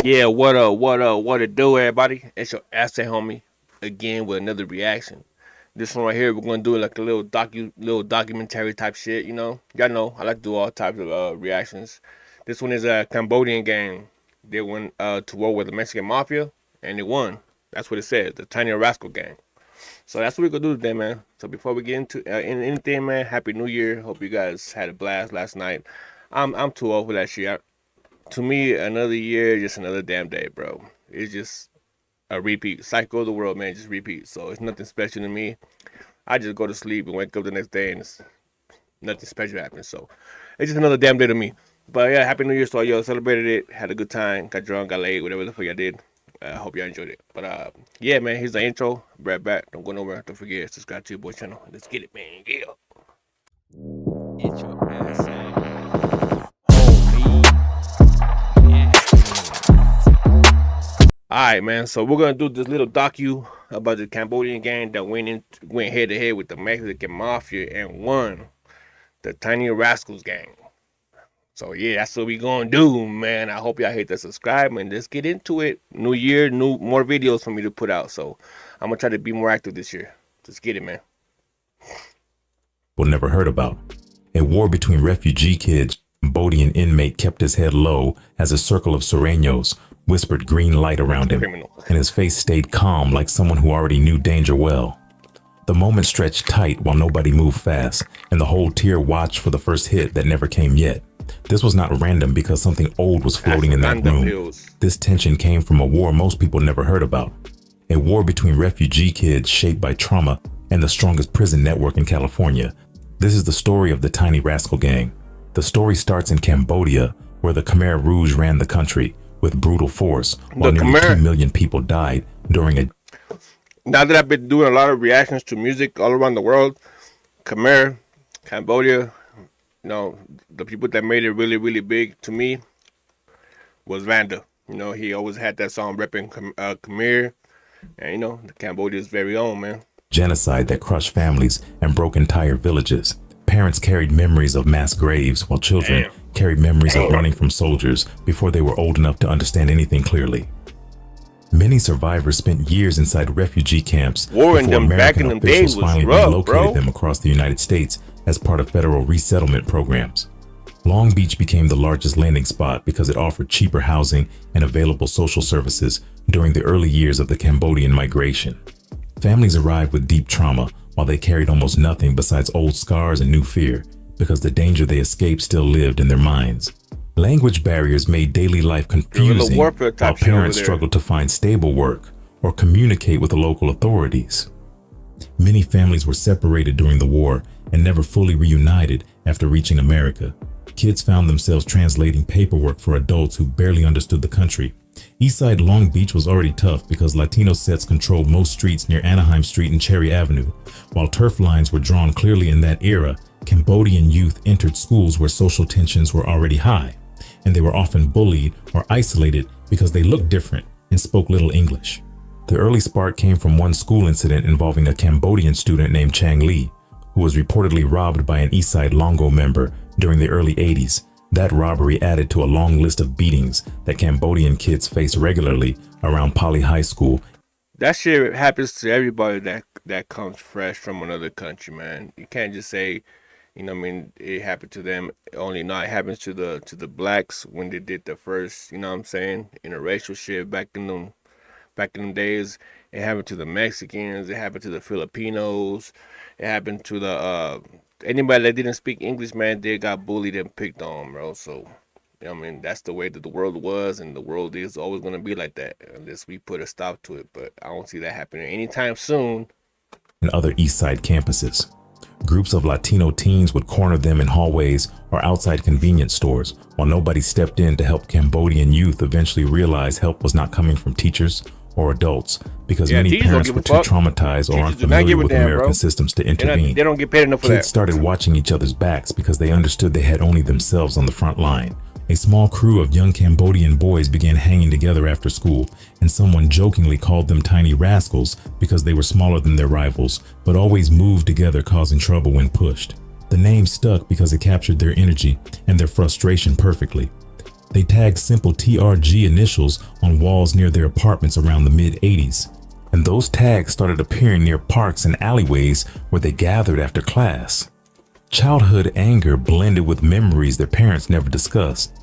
Yeah, what it do, everybody? It's your EsseHomie again with another reaction. This one right here, we're gonna do like a little documentary type shit. Y'all know I like to do all types of reactions. This one is a Cambodian gang. They went to war with the Mexican mafia, and they won. That's what it says, the Tiny Rascal gang. So that's what we're gonna do today, man. So before we get into anything, man, Happy New Year. Hope you guys had a blast last night. I'm too old for that shit. To me, another year, just another damn day, bro. It's just a repeat. Cycle of the world, man, just repeat. So it's nothing special to me. I just go to sleep and wake up the next day and it's nothing special happens. So it's just another damn day to me. But yeah, Happy New Year to all y'all. Celebrated it, had a good time, got drunk, got laid, whatever the fuck y'all did. I hope y'all enjoyed it. But yeah, man, here's the intro. Brad back. Don't go nowhere. Don't forget, subscribe to your boy channel. Let's get it, man. Yeah. Get your ass out. Alright, man. So we're gonna do this little docu about the Cambodian gang that went head to head with the Mexican mafia and won, the Tiny Rascals gang. So yeah, that's what we gonna do, man. I hope y'all hit the subscribe and let's get into it. New year, more videos for me to put out. So I'm gonna try to be more active this year. Let's get it, man. Well, never heard about. A war between refugee kids. Cambodian inmate kept his head low as a circle of Sureños whispered green light around him, and his face stayed calm like someone who already knew danger well. The moment stretched tight while nobody moved fast, and the whole tier watched for the first hit that never came yet. This was not random because something old was floating in that room. This tension came from a war most people never heard about. A war between refugee kids shaped by trauma and the strongest prison network in California. This is the story of the Tiny Rascal Gang. The story starts in Cambodia, where the Khmer Rouge ran the country with brutal force, while nearly 2 million people died during a... Now that I've been doing a lot of reactions to music all around the world, Khmer, Cambodia, the people that made it really, really big to me was Vanda. He always had that song repping Khmer, and the Cambodia's very own, man. Genocide that crushed families and broke entire villages. Parents carried memories of mass graves, while children carried memories of running from soldiers before they were old enough to understand anything clearly. Many survivors spent years inside refugee camps before American officials finally relocated them across the United States as part of federal resettlement programs. Long Beach became the largest landing spot because it offered cheaper housing and available social services during the early years of the Cambodian migration. Families arrived with deep trauma while they carried almost nothing besides old scars and new fear, because the danger they escaped still lived in their minds. Language barriers made daily life confusing, while parents struggled to find stable work or communicate with the local authorities. Many families were separated during the war and never fully reunited after reaching America. Kids found themselves translating paperwork for adults who barely understood the country. Eastside Long Beach was already tough because Latino sets controlled most streets near Anaheim Street and Cherry Avenue. While turf lines were drawn clearly in that era, Cambodian youth entered schools where social tensions were already high, and they were often bullied or isolated because they looked different and spoke little English. The early spark came from one school incident involving a Cambodian student named Chang Lee, who was reportedly robbed by an Eastside Longo member during the early 80s. That robbery added to a long list of beatings that Cambodian kids face regularly around Poly High School. That shit happens to everybody that comes fresh from another country, man. You can't just say, it happened to them only. No, it happens to the blacks when they did the first, interracial shit back in them days. It happened to the Mexicans. It happened to the Filipinos. It happened to the anybody that didn't speak English, man. They got bullied and picked on, bro. So, that's the way that the world was, and the world is always gonna be like that unless we put a stop to it. But I don't see that happening anytime soon. And other Eastside campuses. Groups of Latino teens would corner them in hallways or outside convenience stores, while nobody stepped in to help. Cambodian youth eventually realized help was not coming from teachers or adults because many parents were too traumatized or unfamiliar with American systems to intervene. They don't get paid enough for that. Kids started watching each other's backs because they understood they had only themselves on the front line. A small crew of young Cambodian boys began hanging together after school, and someone jokingly called them tiny rascals because they were smaller than their rivals, but always moved together, causing trouble when pushed. The name stuck because it captured their energy and their frustration perfectly. They tagged simple TRG initials on walls near their apartments around the mid-80s, and those tags started appearing near parks and alleyways where they gathered after class. Childhood anger blended with memories their parents never discussed,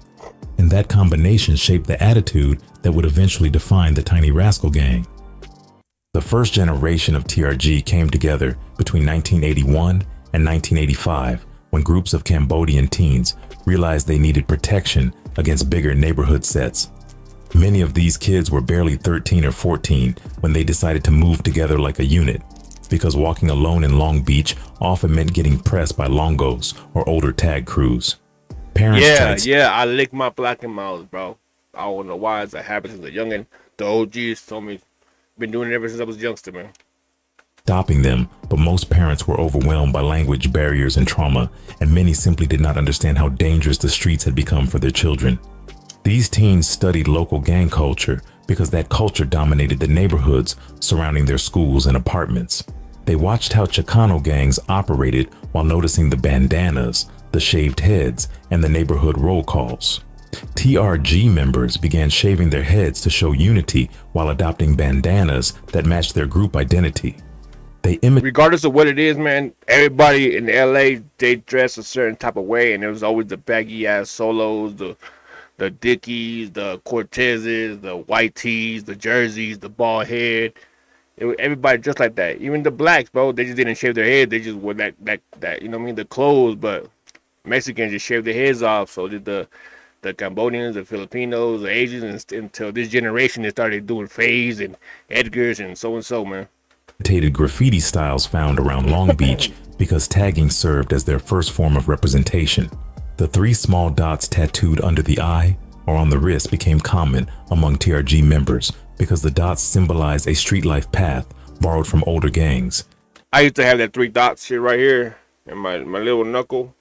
and that combination shaped the attitude that would eventually define the Tiny Rascal Gang. The first generation of TRG came together between 1981 and 1985 when groups of Cambodian teens realized they needed protection against bigger neighborhood sets. Many of these kids were barely 13 or 14 when they decided to move together like a unit, because walking alone in Long Beach often meant getting pressed by longos or older tag crews. Parents I lick my black and miles, bro. I don't know why that happened since a youngin'. The OGs told me, been doing it ever since I was a youngster, man. Stopping them, but most parents were overwhelmed by language barriers and trauma, and many simply did not understand how dangerous the streets had become for their children. These teens studied local gang culture because that culture dominated the neighborhoods surrounding their schools and apartments. They watched how Chicano gangs operated while noticing the bandanas, the shaved heads, and the neighborhood roll calls. TRG members began shaving their heads to show unity while adopting bandanas that matched their group identity. Regardless of what it is, man, everybody in LA, they dress a certain type of way, and there was always the baggy ass solos, the Dickies, the Cortezes, the white tees, the jerseys, the bald head. Everybody dressed like that. Even the blacks, bro, they just didn't shave their head. They just wore that you know what I mean, the clothes. But Mexicans just shaved their heads off. So did the Cambodians, the Filipinos, the Asians, until this generation they started doing Fays and Edgars and so, man. Graffiti styles found around Long Beach because tagging served as their first form of representation. The 3 small dots tattooed under the eye or on the wrist became common among TRG members because the dots symbolize a street life path borrowed from older gangs. I used to have that 3 dots shit right here in my little knuckle.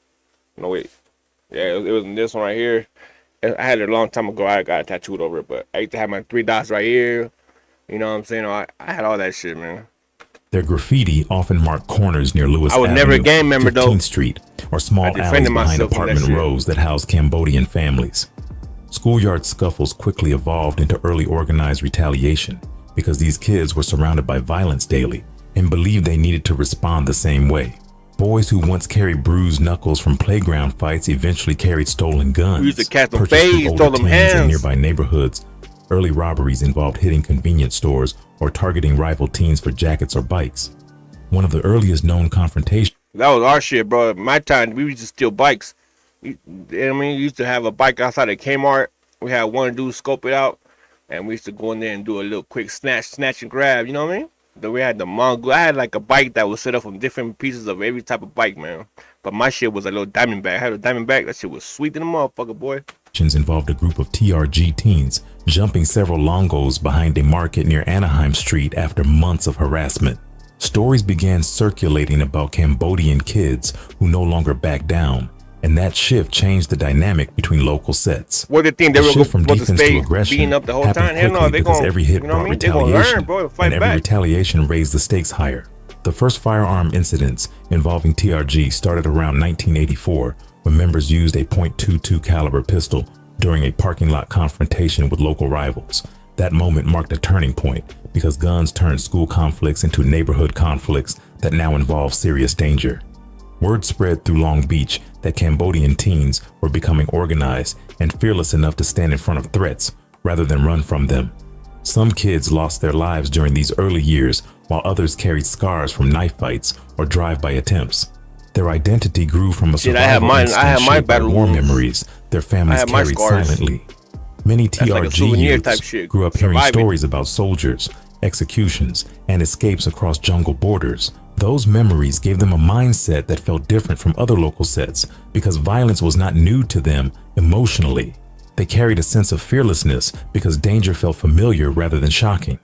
No, wait. Yeah, it was in this one right here. I had it a long time ago. I got it tattooed over it, but I used to have my 3 dots right here. You know what I'm saying? I had all that shit, man. Their graffiti often marked corners near Lewis I was Avenue, never a gang member, 15th though. Street, or small alleys behind apartment rows that housed Cambodian families. Schoolyard scuffles quickly evolved into early organized retaliation because these kids were surrounded by violence daily and believed they needed to respond the same way. Boys who once carried bruised knuckles from playground fights eventually carried stolen guns, we used to catch them purchased fades, from stole older them teens in hands. nearby neighborhoods. Early robberies involved hitting convenience stores or targeting rival teens for jackets or bikes. One of the earliest known confrontations. That was our shit, bro. At my time, we used to steal bikes. You know what I mean? We used to have a bike outside of Kmart. We had one dude scope it out, and we used to go in there and do a little quick snatch and grab. You know what I mean? Then we had the Mongol. I had like a bike that was set up from different pieces of every type of bike, man. But my shit was a little Diamondback. I had a Diamondback. That shit was sweet than a motherfucker, boy. Involved a group of TRG teens jumping several longos behind a market near Anaheim Street after months of harassment. Stories began circulating about Cambodian kids who no longer backed down, and that shift changed the dynamic between local sets. What they think they were shift from defense to aggression beating up the whole happened time? Hell no, quickly they because gonna, every hit you know brought what I mean? They gonna retaliation, learn, bro, fight and every back. retaliation raised the stakes higher. The first firearm incidents involving TRG started around 1984 when members used a .22 caliber pistol during a parking lot confrontation with local rivals. That moment marked a turning point because guns turned school conflicts into neighborhood conflicts that now involve serious danger. Word spread through Long Beach that Cambodian teens were becoming organized and fearless enough to stand in front of threats rather than run from them. Some kids lost their lives during these early years, while others carried scars from knife fights or drive-by attempts. Their identity grew from a survival instinct shaped by war memories their families carried silently. Many TRG youths grew up hearing stories about soldiers, executions, and escapes across jungle borders. Those memories gave them a mindset that felt different from other local sets because violence was not new to them emotionally. They carried a sense of fearlessness because danger felt familiar rather than shocking.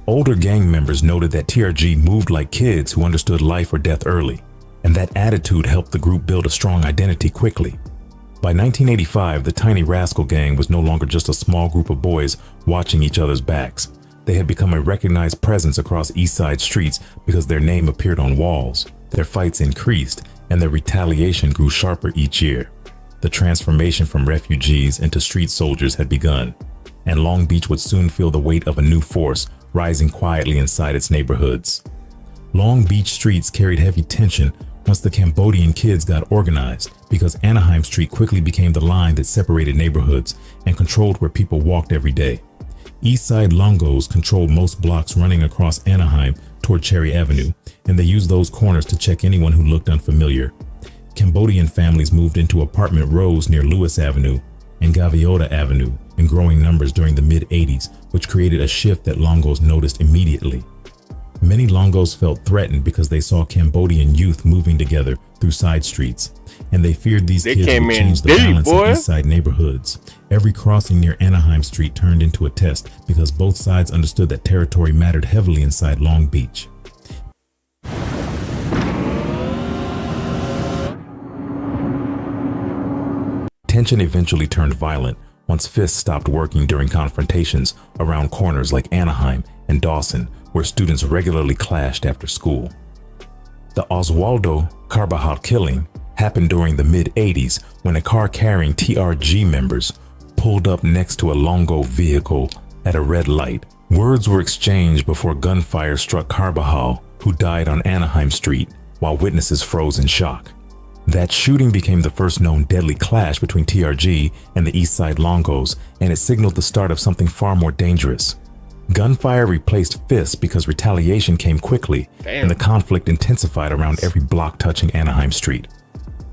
Older gang members noted that TRG moved like kids who understood life or death early, and that attitude helped the group build a strong identity quickly. By 1985, the Tiny Rascal Gang was no longer just a small group of boys watching each other's backs. They had become a recognized presence across East Side streets because their name appeared on walls. Their fights increased, and their retaliation grew sharper each year. the transformation from refugees into street soldiers had begun, and Long Beach would soon feel the weight of a new force rising quietly inside its neighborhoods. Long Beach streets carried heavy tension once the Cambodian kids got organized, because Anaheim Street quickly became the line that separated neighborhoods and controlled where people walked every day. Eastside Longos controlled most blocks running across Anaheim toward Cherry Avenue, and they used those corners to check anyone who looked unfamiliar. Cambodian families moved into apartment rows near Lewis Avenue and Gaviota Avenue in growing numbers during the mid-80s, which created a shift that Longos noticed immediately. Many Longos felt threatened because they saw Cambodian youth moving together through side streets, and they feared these kids would change the balance in Eastside neighborhoods. Every crossing near Anaheim Street turned into a test because both sides understood that territory mattered heavily inside Long Beach. Tension eventually turned violent once fists stopped working during confrontations around corners like Anaheim and Dawson, where students regularly clashed after school. The Oswaldo Carbajal killing happened during the mid-80s when a car carrying TRG members pulled up next to a Longo vehicle at a red light. Words were exchanged before gunfire struck Carbajal, who died on Anaheim Street, while witnesses froze in shock. That shooting became the first known deadly clash between TRG and the Eastside Longos, and it signaled the start of something far more dangerous. Gunfire replaced fists because retaliation came quickly, and the conflict intensified around every block touching Anaheim Street.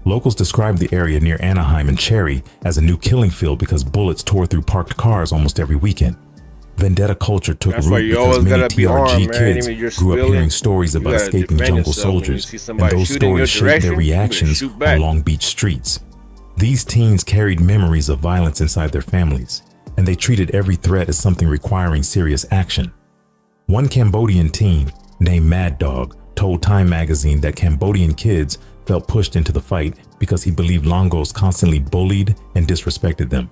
Locals described the area near Anaheim and Cherry as a new killing field because bullets tore through parked cars almost every weekend. Vendetta culture took root because many TRG kids grew up hearing stories about escaping jungle soldiers, and those stories shaped their reactions on Long Beach streets. These teens carried memories of violence inside their families, and they treated every threat as something requiring serious action. One Cambodian teen, named Mad Dog, told Time magazine that Cambodian kids felt pushed into the fight because he believed Longos constantly bullied and disrespected them.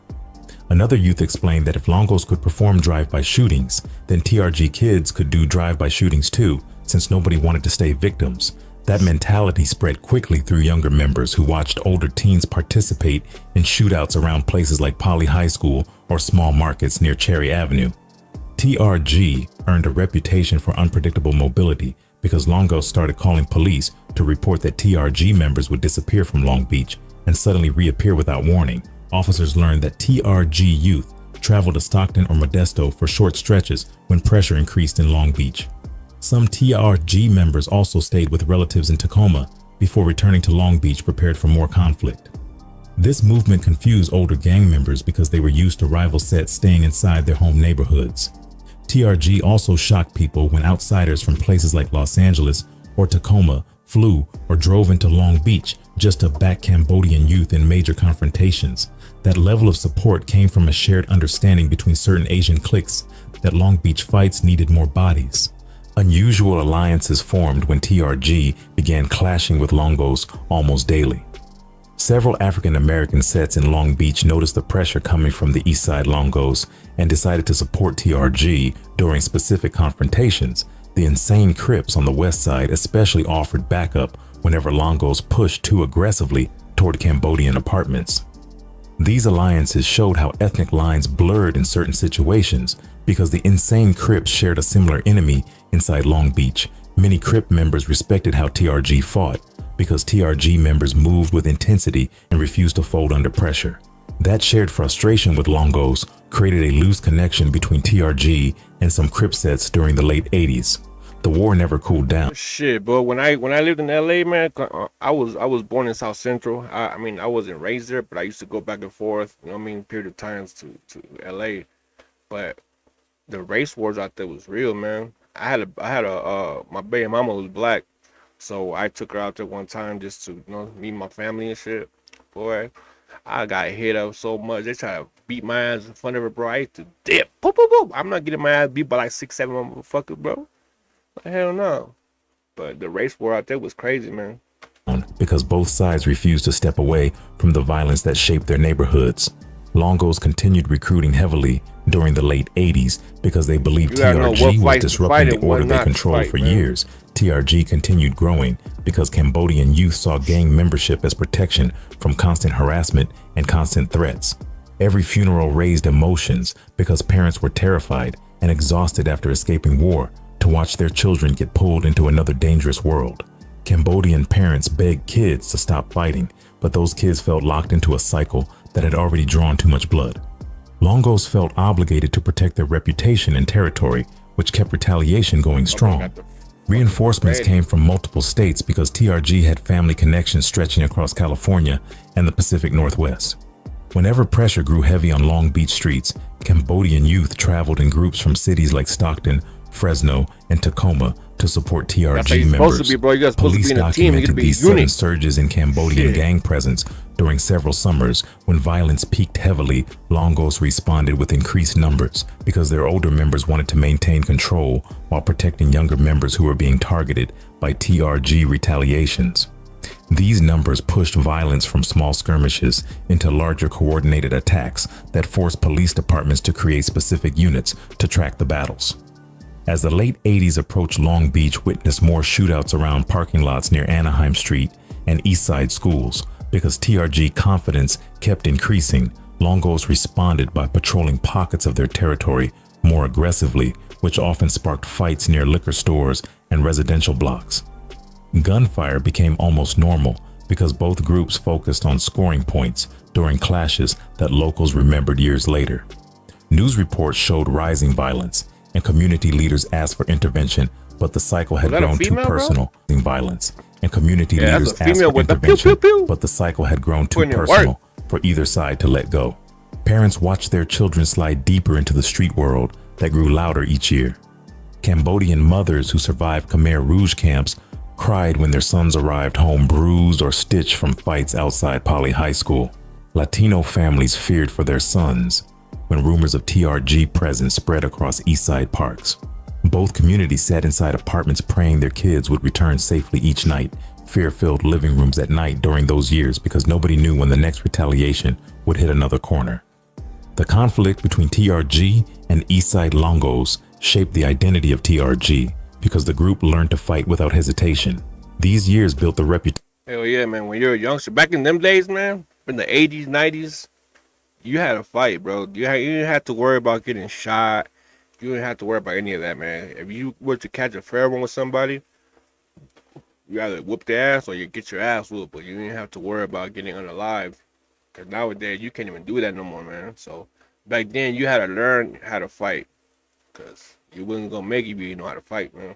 Another youth explained that if Longos could perform drive-by shootings, then TRG kids could do drive-by shootings too, since nobody wanted to stay victims. That mentality spread quickly through younger members who watched older teens participate in shootouts around places like Poly High School or small markets near Cherry Avenue. TRG earned a reputation for unpredictable mobility because Longos started calling police to report that TRG members would disappear from Long Beach and suddenly reappear without warning. Officers learned that TRG youth traveled to Stockton or Modesto for short stretches when pressure increased in Long Beach. Some TRG members also stayed with relatives in Tacoma before returning to Long Beach prepared for more conflict. This movement confused older gang members because they were used to rival sets staying inside their home neighborhoods. TRG also shocked people when outsiders from places like Los Angeles or Tacoma flew or drove into Long Beach just to back Cambodian youth in major confrontations. That level of support came from a shared understanding between certain Asian cliques that Long Beach fights needed more bodies. Unusual alliances formed when TRG began clashing with Longos almost daily. Several African American sets in Long Beach noticed the pressure coming from the Eastside Longos and decided to support TRG during specific confrontations. The insane Crips on the West Side especially offered backup whenever Longos pushed too aggressively toward Cambodian apartments. These alliances showed how ethnic lines blurred in certain situations because the insane Crips shared a similar enemy inside Long Beach. Many Crip members respected how TRG fought because TRG members moved with intensity and refused to fold under pressure. That shared frustration with Longos created a loose connection between TRG and some Crip sets during the late 80s. The war never cooled down. Shit, bro. When I lived in LA, man, I was born in South Central. I mean, I wasn't raised there, but I used to go back and forth, you know what I mean, period of times to LA. But the race wars out there was real, man. I had a my baby mama was black, so I took her out there one time just to, you know, meet my family and shit. Boy, I got hit up so much. They tried to beat my ass in front of her, bro. I used to dip. Boop, boop, boop. I'm not getting my ass beat by like 6-7 motherfuckers, bro. Hell no. But the race war out there was crazy, man. Because both sides refused to step away from the violence that shaped their neighborhoods. Longos continued recruiting heavily during the late 80s because they believed TRG was disrupting the order they controlled for years. TRG continued growing because Cambodian youth saw gang membership as protection from constant harassment and constant threats. Every funeral raised emotions because parents were terrified and exhausted after escaping war to watch their children get pulled into another dangerous world. Cambodian parents begged kids to stop fighting, but those kids felt locked into a cycle that had already drawn too much blood. Longos felt obligated to protect their reputation and territory, which kept retaliation going strong. Reinforcements came from multiple states because TRG had family connections stretching across California and the Pacific Northwest. Whenever pressure grew heavy on Long Beach streets, Cambodian youth traveled in groups from cities like Stockton, Fresno, and Tacoma to support TRG members. Police documented these sudden surges in Cambodian gang presence during several summers. When violence peaked heavily, Longos responded with increased numbers because their older members wanted to maintain control while protecting younger members who were being targeted by TRG retaliations. These numbers pushed violence from small skirmishes into larger coordinated attacks that forced police departments to create specific units to track the battles. As the late 80s approached, Long Beach witnessed more shootouts around parking lots near Anaheim Street and East Side schools. Because TRG confidence kept increasing, Longos responded by patrolling pockets of their territory more aggressively, which often sparked fights near liquor stores and residential blocks. Gunfire became almost normal because both groups focused on scoring points during clashes that locals remembered years later. News reports showed rising violence, and community leaders asked for intervention, but the cycle had grown too personal. Violence and community leaders asked for intervention, but the cycle had grown too personal for either side to let go. Parents watched their children slide deeper into the street world that grew louder each year. Cambodian mothers who survived Khmer Rouge camps cried when their sons arrived home bruised or stitched from fights outside Poly High School. Latino families feared for their sons when rumors of TRG presence spread across Eastside parks. Both communities sat inside apartments praying their kids would return safely each night, fear-filled living rooms at night during those years because nobody knew when the next retaliation would hit another corner. The conflict between TRG and Eastside Longos shaped the identity of TRG because the group learned to fight without hesitation. These years built the reputation. Hell yeah, man. When you're a youngster, back in them days, man, in the 80s, 90s, you had to fight, bro. You didn't have to worry about getting shot. You didn't have to worry about any of that, man. If you were to catch a fair one with somebody, you either whoop their ass or you get your ass whooped, but you didn't have to worry about getting unalive. Because nowadays, you can't even do that no more, man. So back then, you had to learn how to fight. Because you wasn't going to make it if you didn't know how to fight, man.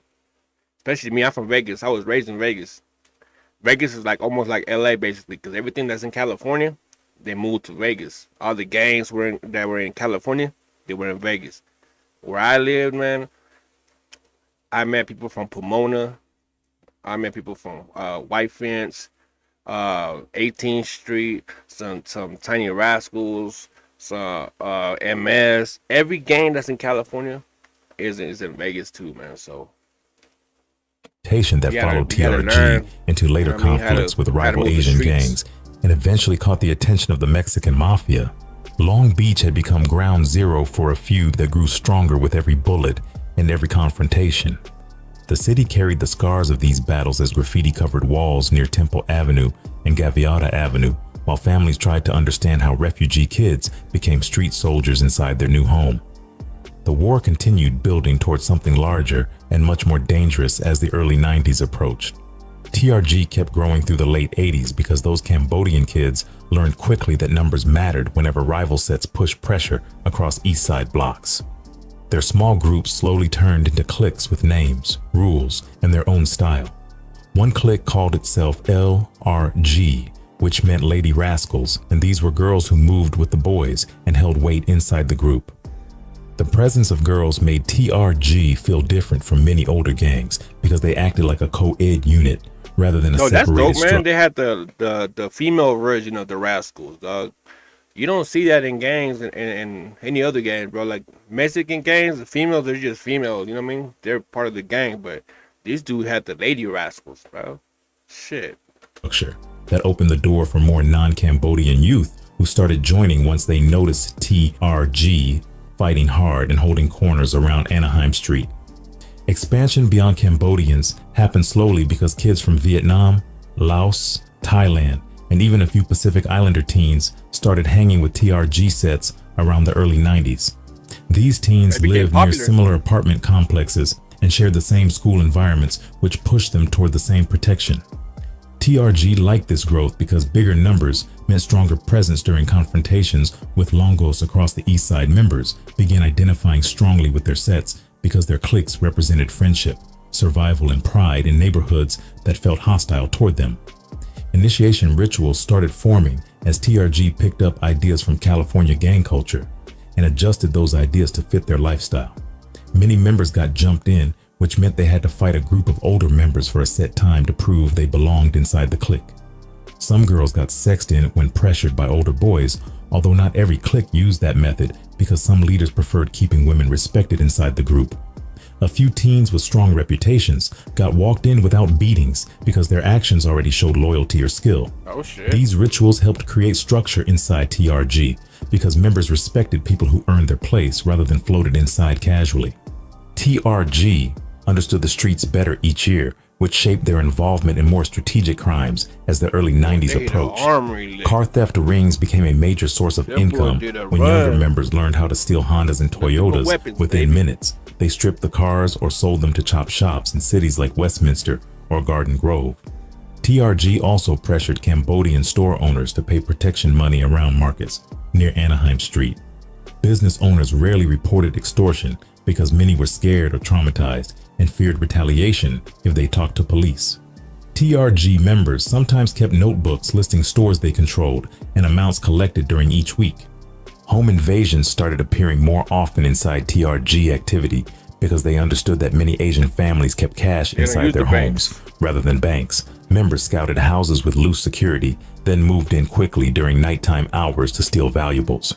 Especially me, I'm from Vegas. I was raised in Vegas. Vegas is like almost like LA, basically. Because everything that's in California, they moved to Vegas. All the gangs that were in California, they were in Vegas. Where I lived, man, I met people from Pomona. I met people from White Fence, 18th Street, some Tiny Rascals, some MS. Every gang that's in California is in Vegas too, man. So that followed TRG into later conflicts with rival Asian gangs and eventually caught the attention of the Mexican mafia. Long Beach had become ground zero for a feud that grew stronger with every bullet and every confrontation. The city carried the scars of these battles as graffiti-covered walls near Temple Avenue and Gaviota Avenue, while families tried to understand how refugee kids became street soldiers inside their new home. The war continued building towards something larger and much more dangerous as the early 90s approached. TRG kept growing through the late 80s because those Cambodian kids learned quickly that numbers mattered whenever rival sets pushed pressure across East Side blocks. Their small groups slowly turned into cliques with names, rules, and their own style. One clique called itself LRG, which meant Lady Rascals, and these were girls who moved with the boys and held weight inside the group. The presence of girls made TRG feel different from many older gangs because they acted like a co-ed unit rather than a separated that's dope, man. structure. They had the female version of the Rascals, dog. You don't see that in gangs and any other gangs, bro. Like Mexican gangs, the females are just females, you know what I mean? They're part of the gang, but these dudes had the Lady Rascals, bro. Shit. That opened the door for more non-Cambodian youth who started joining once they noticed TRG fighting hard and holding corners around Anaheim Street. Expansion beyond Cambodians happened slowly because kids from Vietnam, Laos, Thailand, and even a few Pacific Islander teens started hanging with TRG sets around the early 90s. These teens lived near similar apartment complexes and shared the same school environments, which pushed them toward the same protection. TRG liked this growth because bigger numbers meant stronger presence during confrontations with Longos across the East Side. Members began identifying strongly with their sets because their cliques represented friendship, survival, and pride in neighborhoods that felt hostile toward them. Initiation rituals started forming as TRG picked up ideas from California gang culture and adjusted those ideas to fit their lifestyle. Many members got jumped in, which meant they had to fight a group of older members for a set time to prove they belonged inside the clique. Some girls got sexed in when pressured by older boys, although not every clique used that method because some leaders preferred keeping women respected inside the group. A few teens with strong reputations got walked in without beatings because their actions already showed loyalty or skill. Oh shit. These rituals helped create structure inside TRG because members respected people who earned their place rather than floated inside casually. TRG understood the streets better each year, which shaped their involvement in more strategic crimes as the early 90s approached. Car theft rings became a major source of income when younger members learned how to steal Hondas and Toyotas within minutes. They stripped the cars or sold them to chop shops in cities like Westminster or Garden Grove. TRG also pressured Cambodian store owners to pay protection money around markets near Anaheim Street. Business owners rarely reported extortion because many were scared or traumatized and feared retaliation if they talked to police. TRG members sometimes kept notebooks listing stores they controlled and amounts collected during each week. Home invasions started appearing more often inside TRG activity because they understood that many Asian families kept cash inside their homes rather than banks. Members scouted houses with loose security, then moved in quickly during nighttime hours to steal valuables.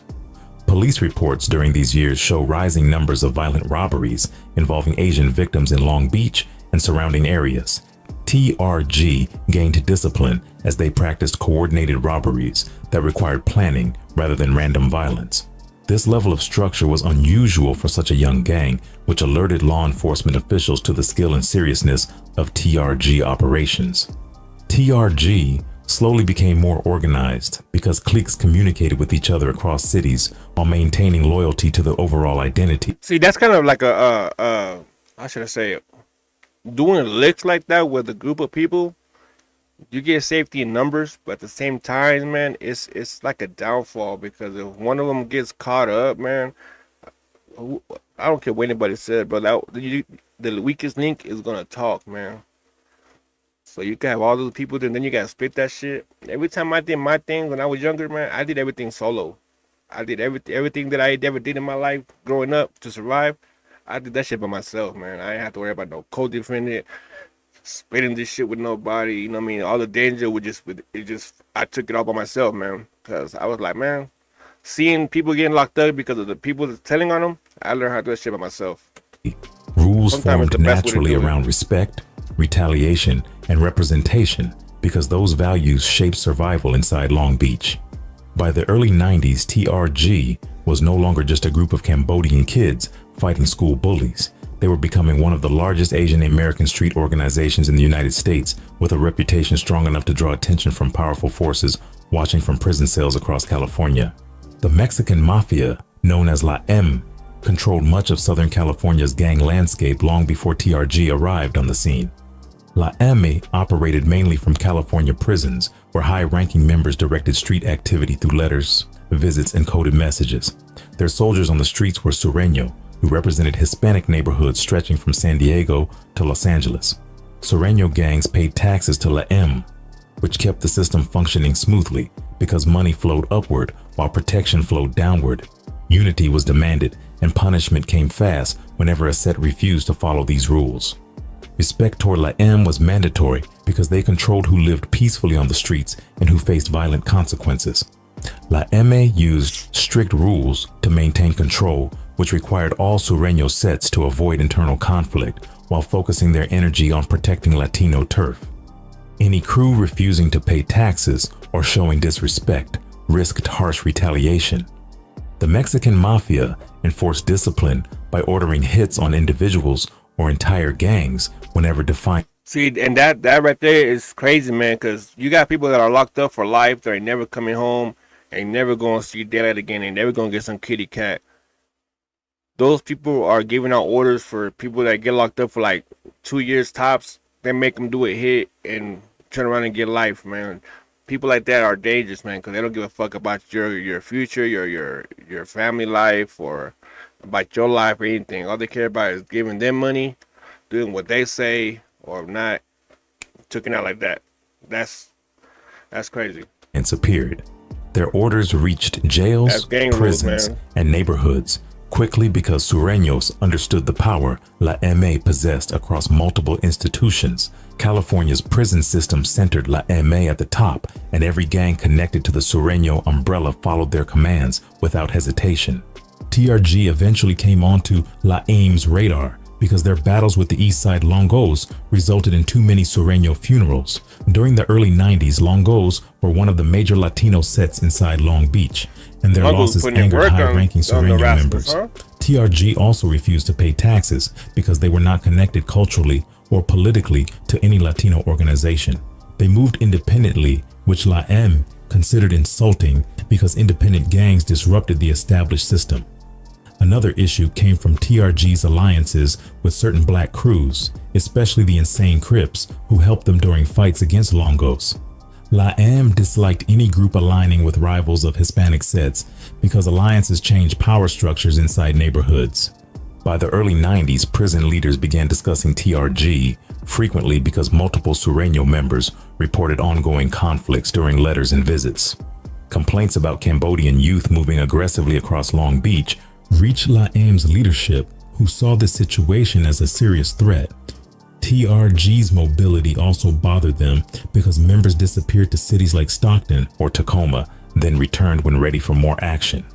Police reports during these years show rising numbers of violent robberies involving Asian victims in Long Beach and surrounding areas. TRG gained discipline as they practiced coordinated robberies that required planning rather than random violence. This level of structure was unusual for such a young gang, which alerted law enforcement officials to the skill and seriousness of TRG operations. TRG slowly became more organized because cliques communicated with each other across cities while maintaining loyalty to the overall identity. See, that's kind of like how should I say it? Doing licks like that with a group of people, you get safety in numbers, but at the same time, man, it's like a downfall because if one of them gets caught up, man, I don't care what anybody said, but the weakest link is gonna talk, man. So you can have all those people, then you gotta split that shit. Every time I did my thing when I was younger, man, I did everything solo. I did everything that I ever did in my life growing up to survive. I did that shit by myself, man. I didn't have to worry about no co-defendant, splitting this shit with nobody. You know what I mean? All the danger I took it all by myself, man. Cause I was like, man, seeing people getting locked up because of the people that's telling on them, I learned how to do that shit by myself. Rules formed naturally around respect, retaliation, and representation because those values shaped survival inside Long Beach. By the early 90s, TRG was no longer just a group of Cambodian kids fighting school bullies. They were becoming one of the largest Asian American street organizations in the United States, with a reputation strong enough to draw attention from powerful forces watching from prison cells across California. The Mexican Mafia, known as La M, controlled much of Southern California's gang landscape long before TRG arrived on the scene. La M operated mainly from California prisons, where high-ranking members directed street activity through letters, visits, and coded messages. Their soldiers on the streets were Sureño, who represented Hispanic neighborhoods stretching from San Diego to Los Angeles. Sureño gangs paid taxes to La M, which kept the system functioning smoothly because money flowed upward while protection flowed downward. Unity was demanded, and punishment came fast whenever a set refused to follow these rules. Respect toward La M was mandatory because they controlled who lived peacefully on the streets and who faced violent consequences. La M used strict rules to maintain control, which required all Sureño sets to avoid internal conflict while focusing their energy on protecting Latino turf. Any crew refusing to pay taxes or showing disrespect risked harsh retaliation. The Mexican Mafia enforced discipline by ordering hits on individuals or entire gangs whenever defined. See, and that right there is crazy, man, because you got people that are locked up for life. They ain't never coming home. Ain't never going to see daylight again. Ain't never going to get some kitty cat. Those people are giving out orders for people that get locked up for like 2 years tops. They make them do a hit and turn around and get life, man. People like that are dangerous, man, because they don't give a fuck about your future, your family life, or about your life or anything. All they care about is giving them money, doing what they say, or not. Taken out like that. That's crazy. And disappeared. Their orders reached jails, prisons, and neighborhoods quickly because Sureños understood the power La M possessed across multiple institutions. California's prison system centered La M at the top, and every gang connected to the Sureño umbrella followed their commands without hesitation. TRG eventually came onto La M's radar because their battles with the Eastside Longos resulted in too many Sureño funerals. During the early 90s, Longos were one of the major Latino sets inside Long Beach, and their losses angered high-ranking Sureño members. TRG also refused to pay taxes because they were not connected culturally or politically to any Latino organization. They moved independently, which La M considered insulting because independent gangs disrupted the established system. Another issue came from TRG's alliances with certain black crews, especially the Insane Crips, who helped them during fights against Longos. La M disliked any group aligning with rivals of Hispanic sets because alliances changed power structures inside neighborhoods. By the early 90s, prison leaders began discussing TRG frequently because multiple Sureño members reported ongoing conflicts during letters and visits. Complaints about Cambodian youth moving aggressively across Long Beach reached La M's leadership, who saw this situation as a serious threat. TRG's mobility also bothered them because members disappeared to cities like Stockton or Tacoma, then returned when ready for more action.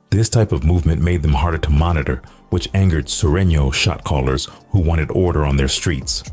This type of movement made them harder to monitor, which angered Sureño shot callers who wanted order on their streets.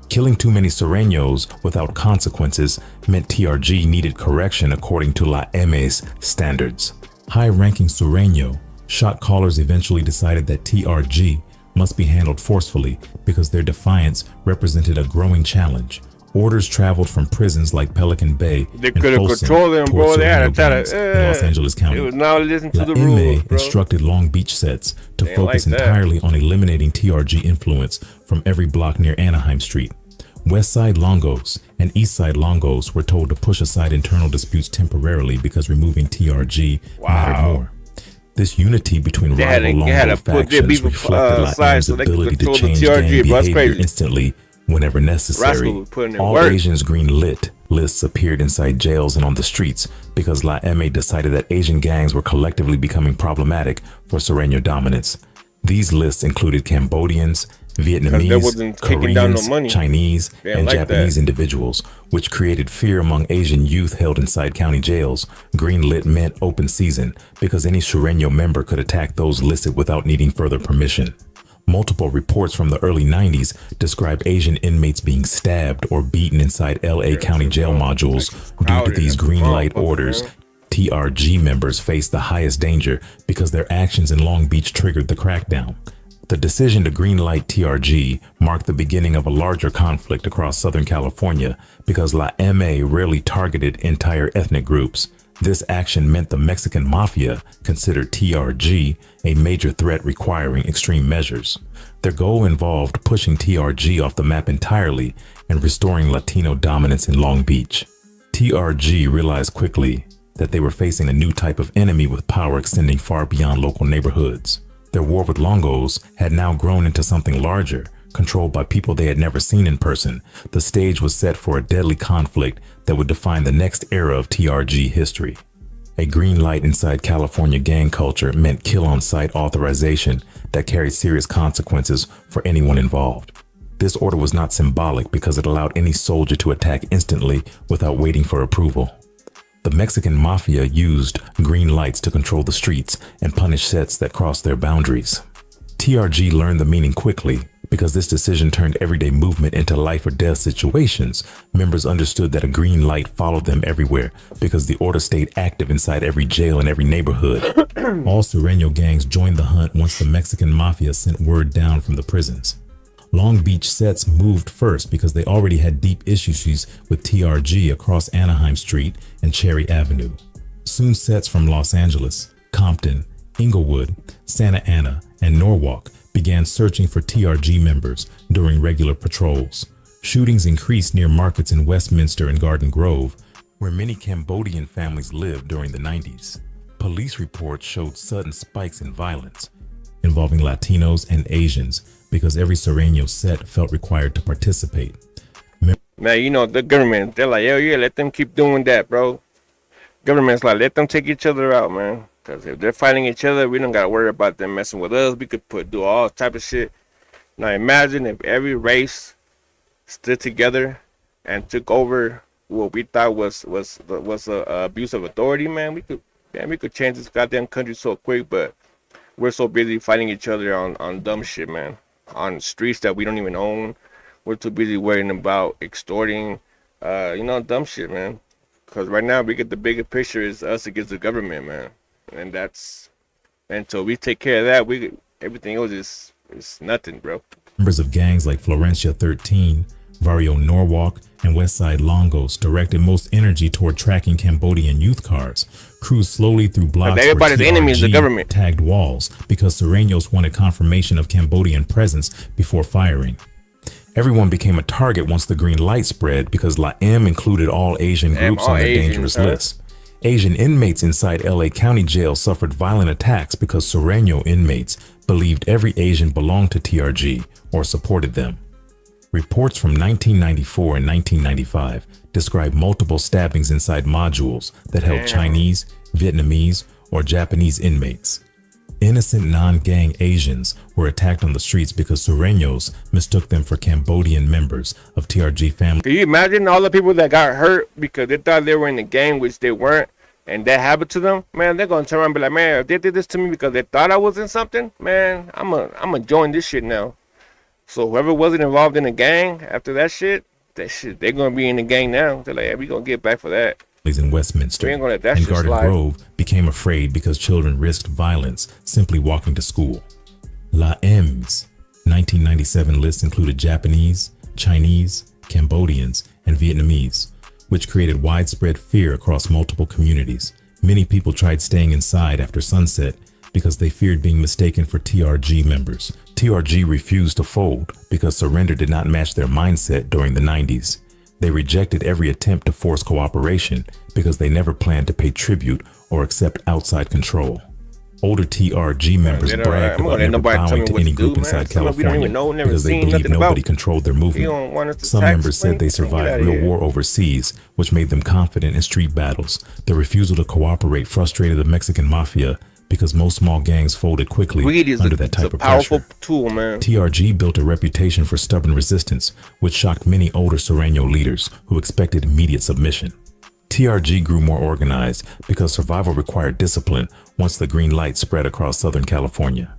Killing too many Sureños without consequences meant TRG needed correction according to La M's standards. High-ranking Sureño shot callers eventually decided that TRG must be handled forcefully because their defiance represented a growing challenge. Orders traveled from prisons like Pelican Bay they could have controlled them, bro. They had in Los Angeles County. It was now listen to La the rules, bro. instructed Long Beach sets to focus like entirely on eliminating TRG influence from every block near Anaheim Street. West Side Longos and East Side Longos were told to push aside internal disputes temporarily because removing TRG mattered more. This unity between rival Longo factions reflected La M's ability to change gang behavior instantly whenever necessary. All Asians green lit lists appeared inside jails and on the streets because La M decided that Asian gangs were collectively becoming problematic for Sureño dominance. These lists included Cambodians, Vietnamese, Koreans, Chinese, and Japanese individuals, which created fear among Asian youth held inside county jails. Green lit meant open season because any Sureño member could attack those listed without needing further permission. Multiple reports from the early 90s describe Asian inmates being stabbed or beaten inside LA County jail modules due to these green light orders. TRG members faced the highest danger because their actions in Long Beach triggered the crackdown. The decision to greenlight TRG marked the beginning of a larger conflict across Southern California because La M rarely targeted entire ethnic groups. This action meant the Mexican Mafia considered TRG a major threat requiring extreme measures. Their goal involved pushing TRG off the map entirely and restoring Latino dominance in Long Beach. TRG realized quickly that they were facing a new type of enemy with power extending far beyond local neighborhoods. Their war with Longos had now grown into something larger, controlled by people they had never seen in person. The stage was set for a deadly conflict that would define the next era of TRG history. A green light inside California gang culture meant kill-on-sight authorization that carried serious consequences for anyone involved. This order was not symbolic because it allowed any soldier to attack instantly without waiting for approval. The Mexican Mafia used green lights to control the streets and punish sets that crossed their boundaries. TRG learned the meaning quickly because this decision turned everyday movement into life or death situations. Members understood that a green light followed them everywhere because the order stayed active inside every jail and every neighborhood. All Sureño gangs joined the hunt once the Mexican Mafia sent word down from the prisons. Long Beach sets moved first because they already had deep issues with TRG across Anaheim Street and Cherry Avenue. Soon sets from Los Angeles, Compton, Inglewood, Santa Ana, and Norwalk began searching for TRG members during regular patrols. Shootings increased near markets in Westminster and Garden Grove, where many Cambodian families lived during the 90s. Police reports showed sudden spikes in violence involving Latinos and Asians because every Sereno set felt required to participate. Man, you know, the government, they're like, yeah, let them keep doing that, bro. Government's like, let them take each other out, man. Because if they're fighting each other, we don't got to worry about them messing with us. We could do all type of shit. Now imagine if every race stood together and took over what we thought was abuse of authority, man. We could change this goddamn country so quick, but we're so busy fighting each other on dumb shit, man. On streets that we don't even own. We're too busy worrying about extorting, dumb shit, man. Because right now we get the bigger picture is us against the government, man. And that's, until we take care of that, everything else is nothing, bro. Members of gangs like Florencia 13, Barrio Norwalk, and Westside Longos directed most energy toward tracking Cambodian youth cars. Crews slowly through blocks where everybody's enemy is the government. Tagged walls because Serenos wanted confirmation of Cambodian presence before firing. Everyone became a target once the green light spread because La M included all Asian groups on their dangerous list. Asian inmates inside LA County Jail suffered violent attacks because Sereno inmates believed every Asian belonged to TRG or supported them. Reports from 1994 and 1995 describe multiple stabbings inside modules that held Chinese, Vietnamese, or Japanese inmates. Innocent non-gang Asians were attacked on the streets because Serenos mistook them for Cambodian members of TRG family. Can you imagine all the people that got hurt because they thought they were in the gang, which they weren't, and that happened to them? Man, they're gonna turn around and be like, man, if they did this to me because they thought I was in something, man, I'm gonna join this shit now. So whoever wasn't involved in the gang after that shit, they're gonna be in the gang now. They're like, yeah, we gonna get back for that. In Westminster and Garden Grove became afraid because children risked violence simply walking to school. La M's 1997 list included Japanese, Chinese, Cambodians, and Vietnamese, which created widespread fear across multiple communities. Many people tried staying inside after sunset because they feared being mistaken for TRG members. TRG refused to fold because surrender did not match their mindset during the 90s. They rejected every attempt to force cooperation because they never planned to pay tribute or accept outside control. Older TRG members bragged about never bowing to any group inside California because they believed nobody controlled their movement. Some members said they survived real war overseas, which made them confident in street battles. Their refusal to cooperate frustrated the Mexican mafia because most small gangs folded quickly under that type of pressure. TRG built a reputation for stubborn resistance, which shocked many older Sereno leaders who expected immediate submission. TRG grew more organized because survival required discipline once the green light spread across Southern California.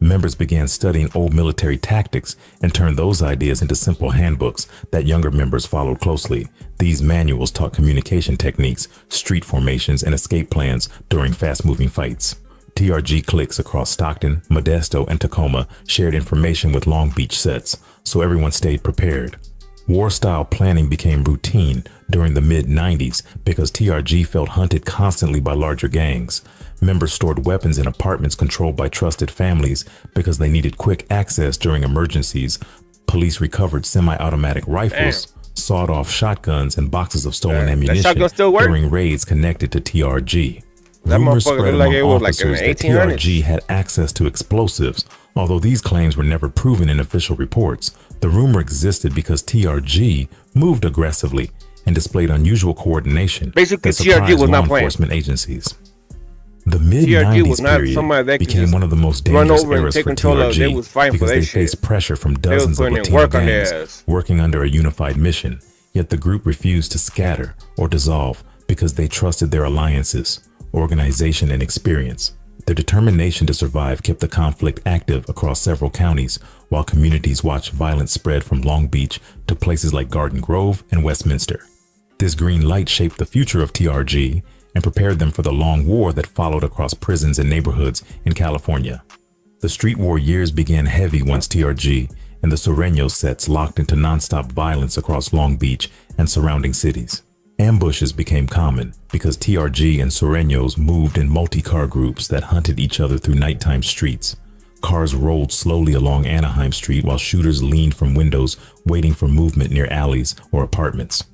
Members began studying old military tactics and turned those ideas into simple handbooks that younger members followed closely. These manuals taught communication techniques, street formations, and escape plans during fast-moving fights. TRG cliques across Stockton, Modesto, and Tacoma shared information with Long Beach sets, so everyone stayed prepared. War-style planning became routine during the mid-90s because TRG felt hunted constantly by larger gangs. Members stored weapons in apartments controlled by trusted families because they needed quick access during emergencies. Police recovered semi-automatic rifles, sawed-off shotguns, and boxes of stolen ammunition during raids connected to TRG. Rumors spread among officers that TRG had access to explosives, although these claims were never proven in official reports. The rumor existed because TRG moved aggressively and displayed unusual coordination that surprised law enforcement agencies. The mid-90s period became one of the most dangerous eras for TRG because they faced pressure from dozens of Latino gangs working under a unified mission. Yet the group refused to scatter or dissolve because they trusted their alliances, organization, and experience. Their determination to survive kept the conflict active across several counties, while communities watched violence spread from Long Beach to places like Garden Grove and Westminster. This green light shaped the future of TRG and prepared them for the long war that followed across prisons and neighborhoods in California. The street war years began heavy once TRG and the Sureño sets locked into nonstop violence across Long Beach and surrounding cities. Ambushes became common because TRG and Sureños moved in multi-car groups that hunted each other through nighttime streets. Cars rolled slowly along Anaheim Street while shooters leaned from windows waiting for movement near alleys or apartments.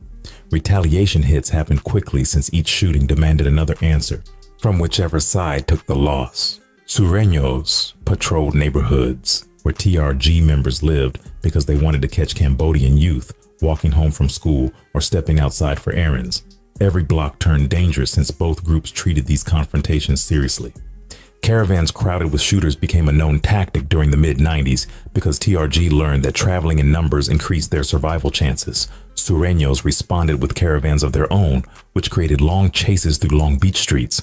Retaliation hits happened quickly since each shooting demanded another answer from whichever side took the loss. Sureños patrolled neighborhoods where TRG members lived because they wanted to catch Cambodian youth walking home from school or stepping outside for errands. Every block turned dangerous since both groups treated these confrontations seriously. Caravans crowded with shooters became a known tactic during the mid-90s because TRG learned that traveling in numbers increased their survival chances. Sureños responded with caravans of their own, which created long chases through Long Beach streets.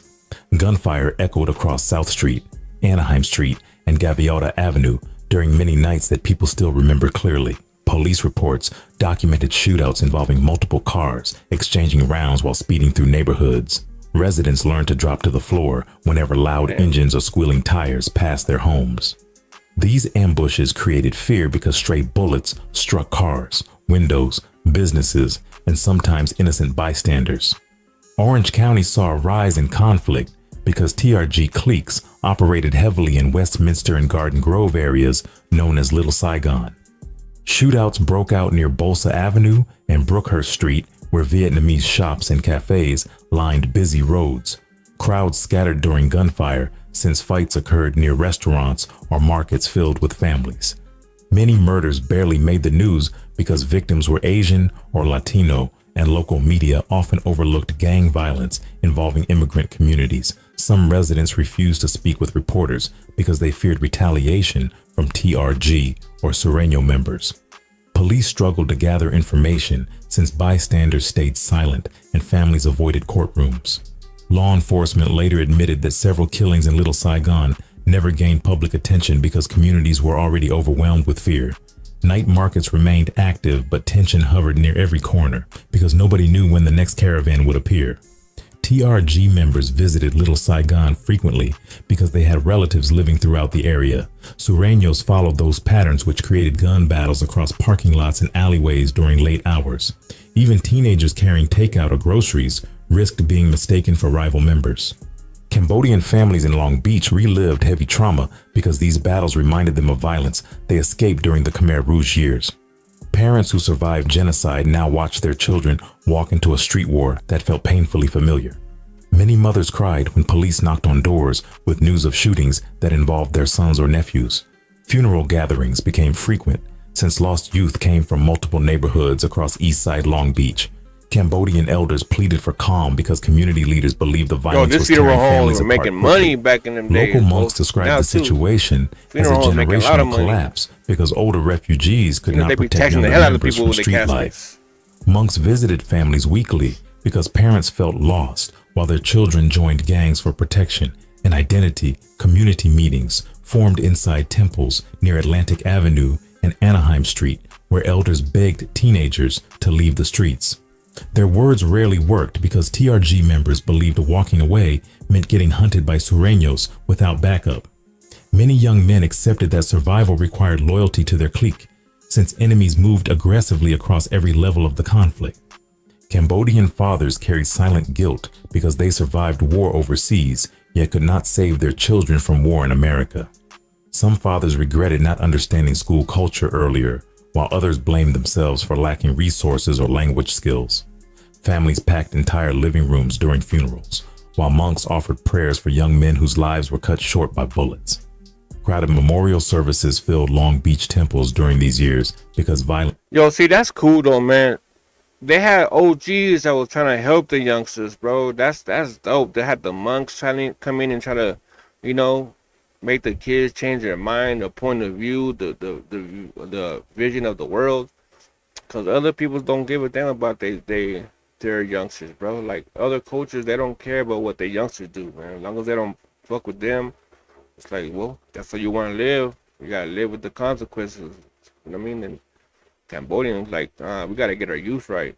Gunfire echoed across South Street, Anaheim Street, and Gaviota Avenue during many nights that people still remember clearly. Police reports documented shootouts involving multiple cars, exchanging rounds while speeding through neighborhoods. Residents learned to drop to the floor whenever loud engines or squealing tires passed their homes. These ambushes created fear because stray bullets struck cars, windows, businesses, and sometimes innocent bystanders. Orange County saw a rise in conflict because TRG cliques operated heavily in Westminster and Garden Grove areas known as Little Saigon. Shootouts broke out near Bolsa Avenue and Brookhurst Street, where Vietnamese shops and cafes lined busy roads. Crowds scattered during gunfire since fights occurred near restaurants or markets filled with families. Many murders barely made the news because victims were Asian or Latino, and local media often overlooked gang violence involving immigrant communities. Some residents refused to speak with reporters because they feared retaliation from TRG or Sureño members. Police struggled to gather information since bystanders stayed silent and families avoided courtrooms. Law enforcement later admitted that several killings in Little Saigon never gained public attention because communities were already overwhelmed with fear. Night markets remained active, but tension hovered near every corner because nobody knew when the next caravan would appear. TRG members visited Little Saigon frequently because they had relatives living throughout the area. Sureños followed those patterns, which created gun battles across parking lots and alleyways during late hours. Even teenagers carrying takeout or groceries risked being mistaken for rival members. Cambodian families in Long Beach relived heavy trauma because these battles reminded them of violence they escaped during the Khmer Rouge years. Parents who survived genocide now watched their children walk into a street war that felt painfully familiar. Many mothers cried when police knocked on doors with news of shootings that involved their sons or nephews. Funeral gatherings became frequent since lost youth came from multiple neighborhoods across East Side Long Beach. Cambodian elders pleaded for calm because community leaders believed the violence was tearing families apart making quickly. money back in them days. Local monks described the situation as a generational collapse because older refugees could not protect younger members from street life. Monks visited families weekly because parents felt lost while their children joined gangs for protection and identity. Community meetings formed inside temples near Atlantic Avenue and Anaheim Street, where elders begged teenagers to leave the streets. Their words rarely worked because TRG members believed walking away meant getting hunted by Sureños without backup. Many young men accepted that survival required loyalty to their clique, since enemies moved aggressively across every level of the conflict. Cambodian fathers carried silent guilt because they survived war overseas, yet could not save their children from war in America. Some fathers regretted not understanding school culture earlier, while others blamed themselves for lacking resources or language skills. Families packed entire living rooms during funerals, while monks offered prayers for young men whose lives were cut short by bullets. Crowded memorial services filled Long Beach temples during these years because violence. Yo, see, that's cool though, man. They had OGs that was trying to help the youngsters, bro. That's dope. They had the monks trying to come in and try to, make the kids change their mind, the point of view, the vision of the world. Cause other people don't give a damn about their youngsters, bro. Like other cultures, they don't care about what their youngsters do, man. As long as they don't fuck with them, it's like, well, that's how you want to live. You gotta live with the consequences. You know what I mean? And Cambodians, like, we gotta get our youth right.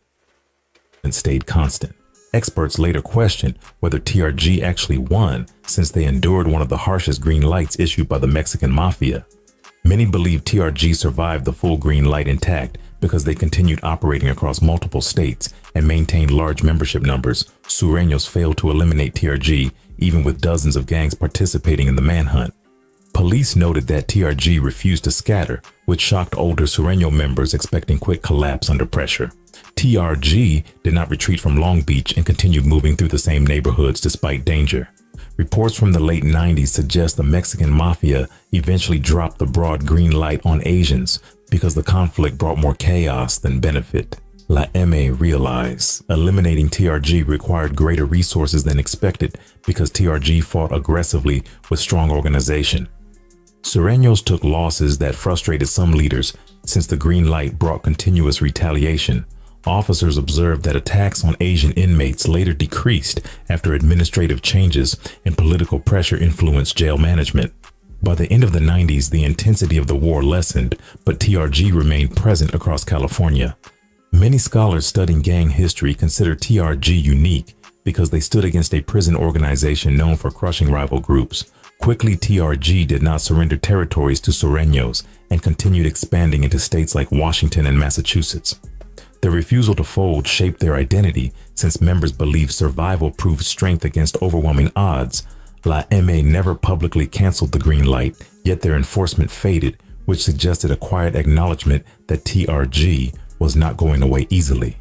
And stayed constant. Experts later questioned whether TRG actually won since they endured one of the harshest green lights issued by the Mexican mafia. Many believe TRG survived the full green light intact because they continued operating across multiple states and maintained large membership numbers. Sureños failed to eliminate TRG, even with dozens of gangs participating in the manhunt. Police noted that TRG refused to scatter, which shocked older Sureño members expecting quick collapse under pressure. TRG did not retreat from Long Beach and continued moving through the same neighborhoods despite danger. Reports from the late 90s suggest the Mexican mafia eventually dropped the broad green light on Asians because the conflict brought more chaos than benefit. YALL realized eliminating TRG required greater resources than expected because TRG fought aggressively with strong organization. Sureños took losses that frustrated some leaders since the green light brought continuous retaliation. Officers observed that attacks on Asian inmates later decreased after administrative changes and political pressure influenced jail management. By the end of the 90s, the intensity of the war lessened, but TRG remained present across California. Many scholars studying gang history consider TRG unique because they stood against a prison organization known for crushing rival groups. Quickly, TRG did not surrender territories to Sureños and continued expanding into states like Washington and Massachusetts. Their refusal to fold shaped their identity since members believed survival proved strength against overwhelming odds. YALL never publicly canceled the green light, yet their enforcement faded, which suggested a quiet acknowledgement that TRG was not going away easily.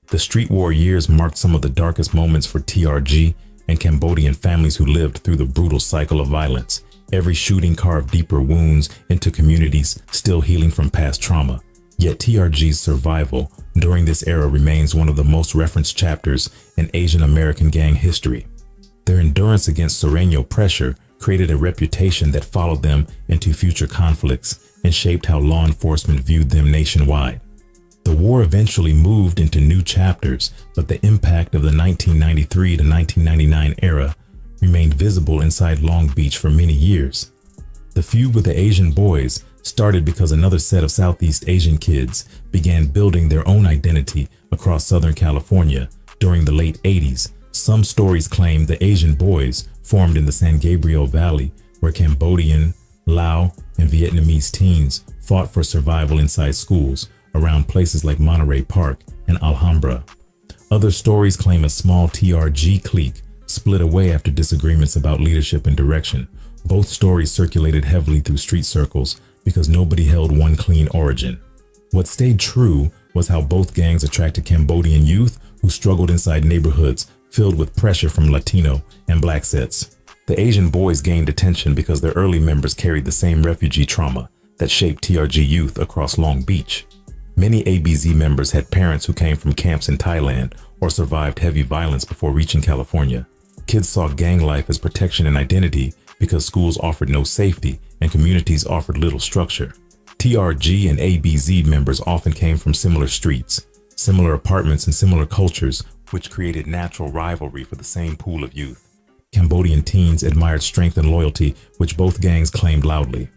The street war years marked some of the darkest moments for TRG and Cambodian families who lived through the brutal cycle of violence. Every shooting carved deeper wounds into communities still healing from past trauma. Yet TRG's survival during this era remains one of the most referenced chapters in Asian American gang history. Their endurance against Sureño pressure created a reputation that followed them into future conflicts and shaped how law enforcement viewed them nationwide. The war eventually moved into new chapters, but the impact of the 1993 to 1999 era remained visible inside Long Beach for many years. The feud with the Asian boys started because another set of Southeast Asian kids began building their own identity across Southern California during the late 80s. Some stories claim the Asian boys formed in the San Gabriel Valley, where Cambodian, Lao, and Vietnamese teens fought for survival inside schools around places like Monterey Park and Alhambra. Other stories claim a small TRG clique split away after disagreements about leadership and direction. Both stories circulated heavily through street circles because nobody held one clean origin. What stayed true was how both gangs attracted Cambodian youth who struggled inside neighborhoods filled with pressure from Latino and Black sets. The Asian boys gained attention because their early members carried the same refugee trauma that shaped TRG youth across Long Beach. Many ABZ members had parents who came from camps in Thailand or survived heavy violence before reaching California. Kids saw gang life as protection and identity because schools offered no safety and communities offered little structure. TRG and ABZ members often came from similar streets, similar apartments, and similar cultures, which created natural rivalry for the same pool of youth. Cambodian teens admired strength and loyalty, which both gangs claimed loudly.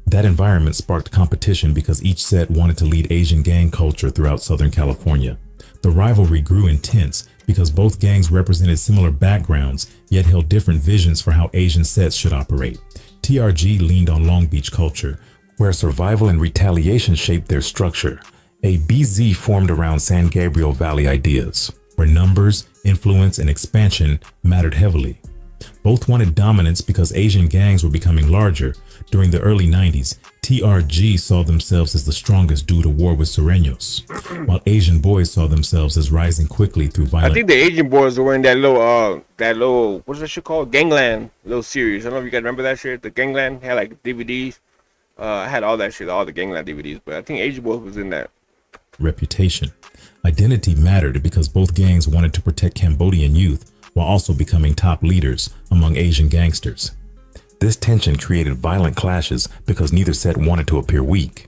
That environment sparked competition because each set wanted to lead Asian gang culture throughout Southern California. The rivalry grew intense because both gangs represented similar backgrounds, yet held different visions for how Asian sets should operate. TRG leaned on Long Beach culture, where survival and retaliation shaped their structure. ABZ formed around San Gabriel Valley ideas, where numbers, influence, and expansion mattered heavily. Both wanted dominance because Asian gangs were becoming larger. During the early 90s, TRG saw themselves as the strongest due to war with Sureños, while Asian boys saw themselves as rising quickly through violence. I think the Asian boys were in that little, what's that shit called? Gangland little series. I don't know if you guys remember that shit. The Gangland had like DVDs. I had all that shit, all the Gangland DVDs, but I think Asian boys was in that. Reputation. Identity mattered because both gangs wanted to protect Cambodian youth while also becoming top leaders among Asian gangsters. This tension created violent clashes because neither set wanted to appear weak.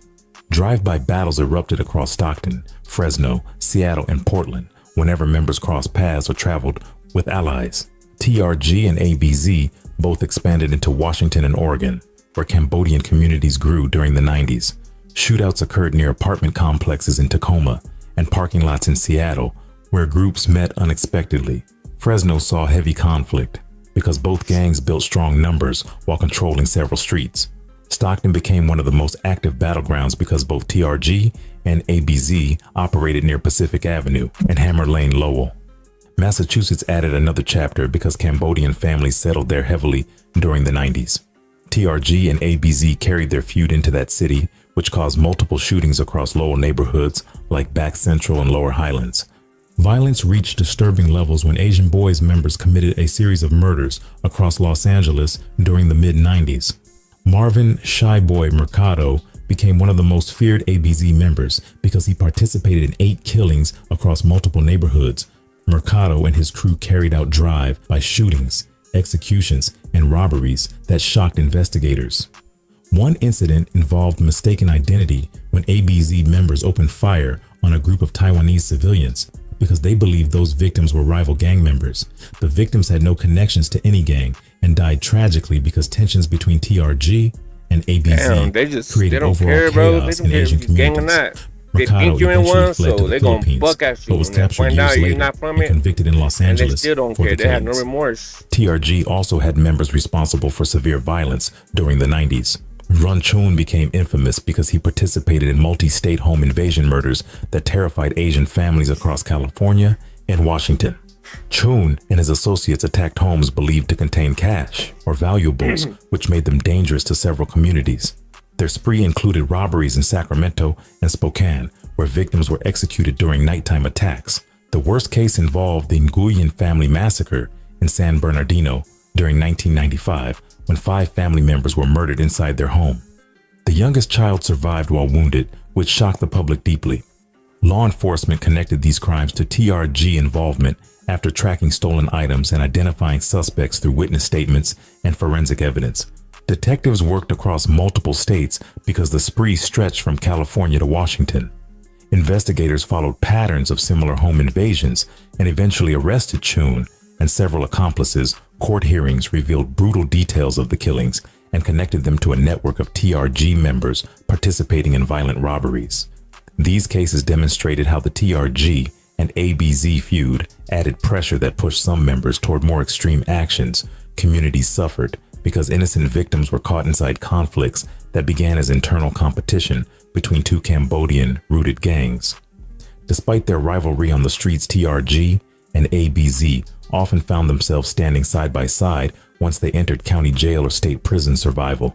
Drive-by battles erupted across Stockton, Fresno, Seattle, and Portland whenever members crossed paths or traveled with allies. TRG and ABZ both expanded into Washington and Oregon, where Cambodian communities grew during the 90s. Shootouts occurred near apartment complexes in Tacoma and parking lots in Seattle, where groups met unexpectedly. Fresno saw heavy conflict because both gangs built strong numbers while controlling several streets. Stockton became one of the most active battlegrounds because both TRG and ABZ operated near Pacific Avenue and Hammer Lane, Lowell. Massachusetts added another chapter because Cambodian families settled there heavily during the 90s. TRG and ABZ carried their feud into that city, which caused multiple shootings across Lowell neighborhoods like Back Central and Lower Highlands. Violence reached disturbing levels when Asian Boys members committed a series of murders across Los Angeles during the mid-90s. Marvin Shy Boy Mercado became one of the most feared ABZ members because he participated in 8 killings across multiple neighborhoods. Mercado and his crew carried out drive-by shootings, executions, and robberies that shocked investigators. One incident involved mistaken identity when ABZ members opened fire on a group of Taiwanese civilians because they believed those victims were rival gang members. The victims had no connections to any gang and died tragically because tensions between TRG and ABZ created overall chaos in Asian communities. Mercado eventually fled to the Philippines, but was captured years later and convicted in Los Angeles for the killings. TRG also had members responsible for severe violence during the 90s. Run Chun became infamous because he participated in multi-state home invasion murders that terrified Asian families across California and Washington. Chun and his associates attacked homes believed to contain cash or valuables, which made them dangerous to several communities. Their spree included robberies in Sacramento and Spokane, where victims were executed during nighttime attacks. The worst case involved the Nguyen family massacre in San Bernardino during 1995, when 5 family members were murdered inside their home. The youngest child survived while wounded, which shocked the public deeply. Law enforcement connected these crimes to TRG involvement after tracking stolen items and identifying suspects through witness statements and forensic evidence. Detectives worked across multiple states because the spree stretched from California to Washington. Investigators followed patterns of similar home invasions and eventually arrested Chun and several accomplices. Court hearings revealed brutal details of the killings and connected them to a network of TRG members participating in violent robberies. These cases demonstrated how the TRG and ABZ feud added pressure that pushed some members toward more extreme actions. Communities suffered because innocent victims were caught inside conflicts that began as internal competition between 2 Cambodian-rooted gangs. Despite their rivalry on the streets, TRG and ABZ often found themselves standing side by side once they entered county jail or state prison. Survival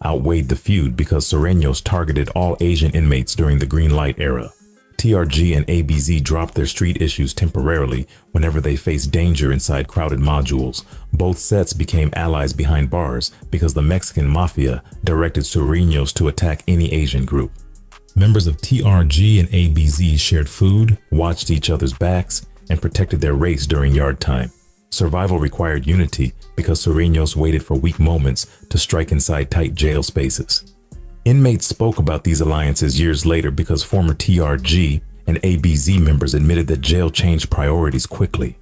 outweighed the feud because Sureños targeted all Asian inmates during the Green Light era. TRG and ABZ dropped their street issues temporarily whenever they faced danger inside crowded modules. Both sets became allies behind bars because the Mexican mafia directed Sureños to attack any Asian group. Members of TRG and ABZ shared food, watched each other's backs, and protected their race during yard time. Survival required unity because Sureños waited for weak moments to strike inside tight jail spaces. Inmates spoke about these alliances years later because former TRG and ABZ members admitted that jail changed priorities quickly.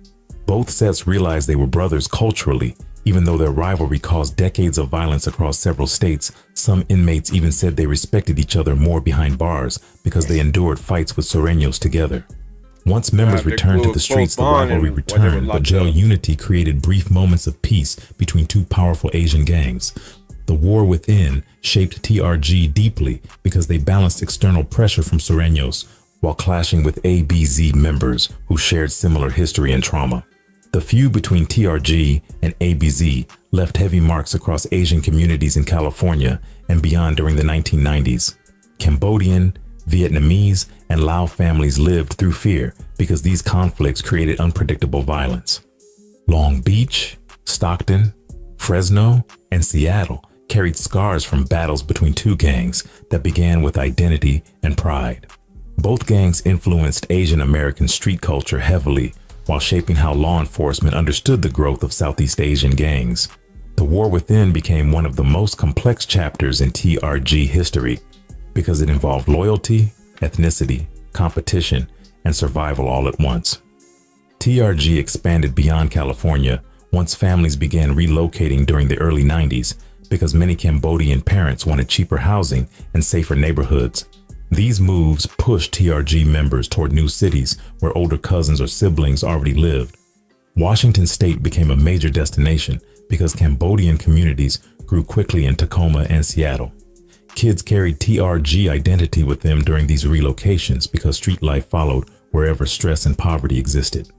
Both sets realized they were brothers culturally, even though their rivalry caused decades of violence across several states. Some inmates even said they respected each other more behind bars because they endured fights with Sureños together. Once members returned to the streets, the rivalry returned, but jail unity created brief moments of peace between 2 powerful Asian gangs. The war within shaped TRG deeply because they balanced external pressure from Sureños while clashing with ABZ members who shared similar history and trauma. The feud between TRG and ABZ left heavy marks across Asian communities in California and beyond during the 1990s. Cambodian, Vietnamese, and Lao families lived through fear because these conflicts created unpredictable violence. Long Beach, Stockton, Fresno, and Seattle carried scars from battles between 2 gangs that began with identity and pride. Both gangs influenced Asian American street culture heavily while shaping how law enforcement understood the growth of Southeast Asian gangs. The war within became one of the most complex chapters in TRG history because it involved loyalty, ethnicity, competition, and survival all at once. TRG expanded beyond California once families began relocating during the early 90s because many Cambodian parents wanted cheaper housing and safer neighborhoods. These moves pushed TRG members toward new cities where older cousins or siblings already lived. Washington State became a major destination because Cambodian communities grew quickly in Tacoma and Seattle. Kids carried TRG identity with them during these relocations because street life followed wherever stress and poverty existed.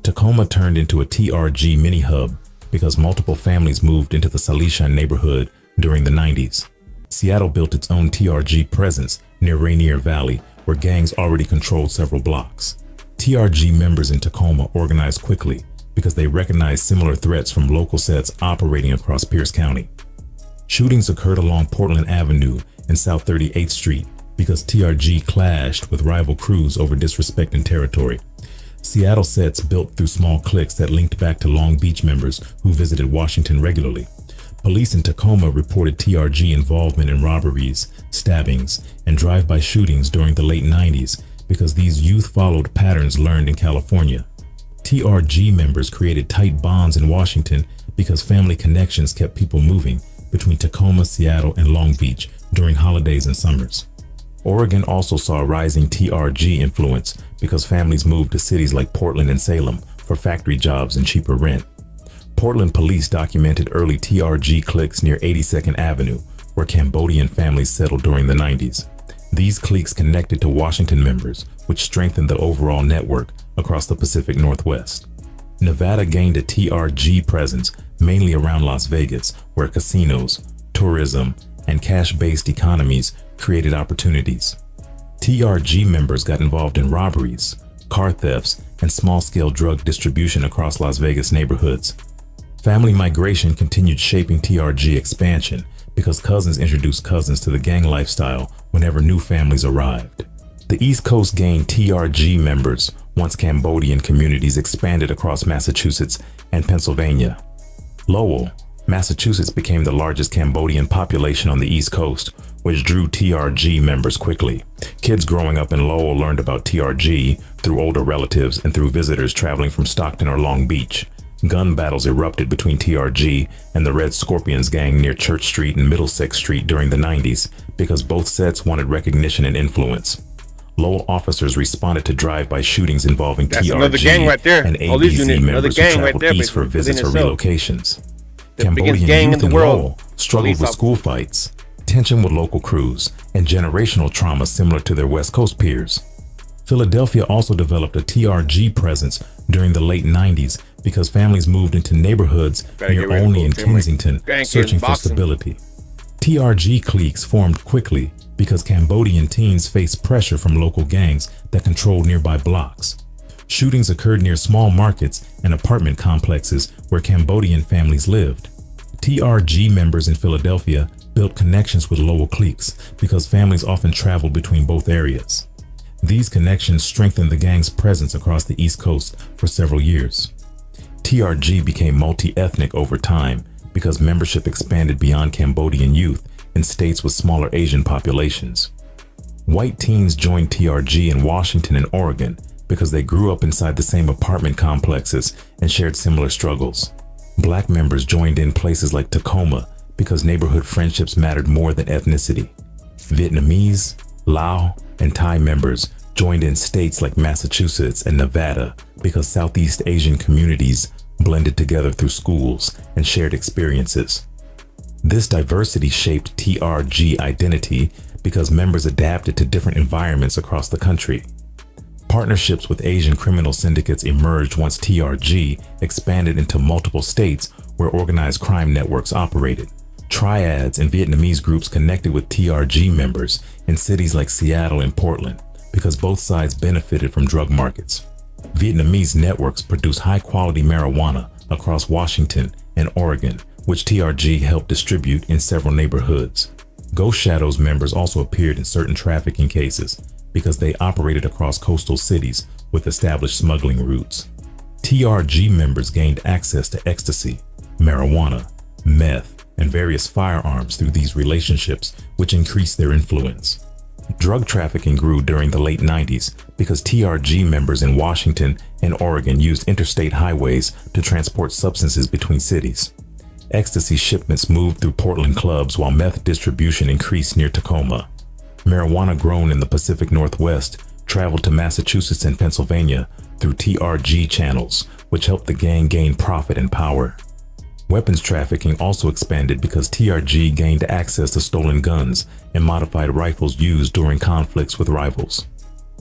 Tacoma turned into a TRG mini-hub because multiple families moved into the Salishan neighborhood during the 90s. Seattle built its own TRG presence near Rainier Valley, where gangs already controlled several blocks. TRG members in Tacoma organized quickly because they recognized similar threats from local sets operating across Pierce County. Shootings occurred along Portland Avenue and South 38th Street because TRG clashed with rival crews over disrespecting territory. Seattle sets built through small cliques that linked back to Long Beach members who visited Washington regularly. Police in Tacoma reported TRG involvement in robberies, stabbings, and drive-by shootings during the late 90s because these youth followed patterns learned in California. TRG members created tight bonds in Washington because family connections kept people moving between Tacoma, Seattle, and Long Beach during holidays and summers. Oregon also saw rising TRG influence because families moved to cities like Portland and Salem for factory jobs and cheaper rent. Portland police documented early TRG cliques near 82nd Avenue, where Cambodian families settled during the 90s. These cliques connected to Washington members, which strengthened the overall network across the Pacific Northwest. Nevada gained a TRG presence mainly around Las Vegas, where casinos, tourism, and cash-based economies created opportunities. TRG members got involved in robberies, car thefts, and small-scale drug distribution across Las Vegas neighborhoods. Family migration continued shaping TRG expansion because cousins introduced cousins to the gang lifestyle whenever new families arrived. The East Coast gained TRG members once Cambodian communities expanded across Massachusetts and Pennsylvania. Lowell, Massachusetts became the largest Cambodian population on the East Coast, which drew TRG members quickly. Kids growing up in Lowell learned about TRG through older relatives and through visitors traveling from Stockton or Long Beach. Gun battles erupted between TRG and the Red Scorpions gang near Church Street and Middlesex Street during the 90s because both sets wanted recognition and influence. Lowell officers responded to drive-by shootings involving TRG right there. and ABZ members who traveled east for visits or relocations. Cambodian youth in Lowell struggled with school fights, tension with local crews, and generational trauma similar to their West Coast peers. Philadelphia also developed a TRG presence during the late 90s because families moved into neighborhoods near Olney and Kensington searching for stability. TRG cliques formed quickly because Cambodian teens faced pressure from local gangs that controlled nearby blocks. Shootings occurred near small markets and apartment complexes where Cambodian families lived. TRG members in Philadelphia built connections with Lowell cliques because families often traveled between both areas. These connections strengthened the gang's presence across the East Coast for several years. TRG became multi-ethnic over time because membership expanded beyond Cambodian youth in states with smaller Asian populations. White teens joined TRG in Washington and Oregon because they grew up inside the same apartment complexes and shared similar struggles. Black members joined in places like Tacoma because neighborhood friendships mattered more than ethnicity. Vietnamese, Lao, and Thai members joined in states like Massachusetts and Nevada because Southeast Asian communities blended together through schools and shared experiences. This diversity shaped TRG identity because members adapted to different environments across the country. Partnerships with Asian criminal syndicates emerged once TRG expanded into multiple states where organized crime networks operated. Triads and Vietnamese groups connected with TRG members in cities like Seattle and Portland because both sides benefited from drug markets. Vietnamese networks produce high-quality marijuana across Washington and Oregon, which TRG helped distribute in several neighborhoods. Ghost Shadows members also appeared in certain trafficking cases because they operated across coastal cities with established smuggling routes. TRG members gained access to ecstasy, marijuana, meth, and various firearms through these relationships, which increased their influence. Drug trafficking grew during the late 90s because TRG members in Washington and Oregon used interstate highways to transport substances between cities. Ecstasy shipments moved through Portland clubs while meth distribution increased near Tacoma. Marijuana grown in the Pacific Northwest traveled to Massachusetts and Pennsylvania through TRG channels, which helped the gang gain profit and power. Weapons trafficking also expanded because TRG gained access to stolen guns and modified rifles used during conflicts with rivals.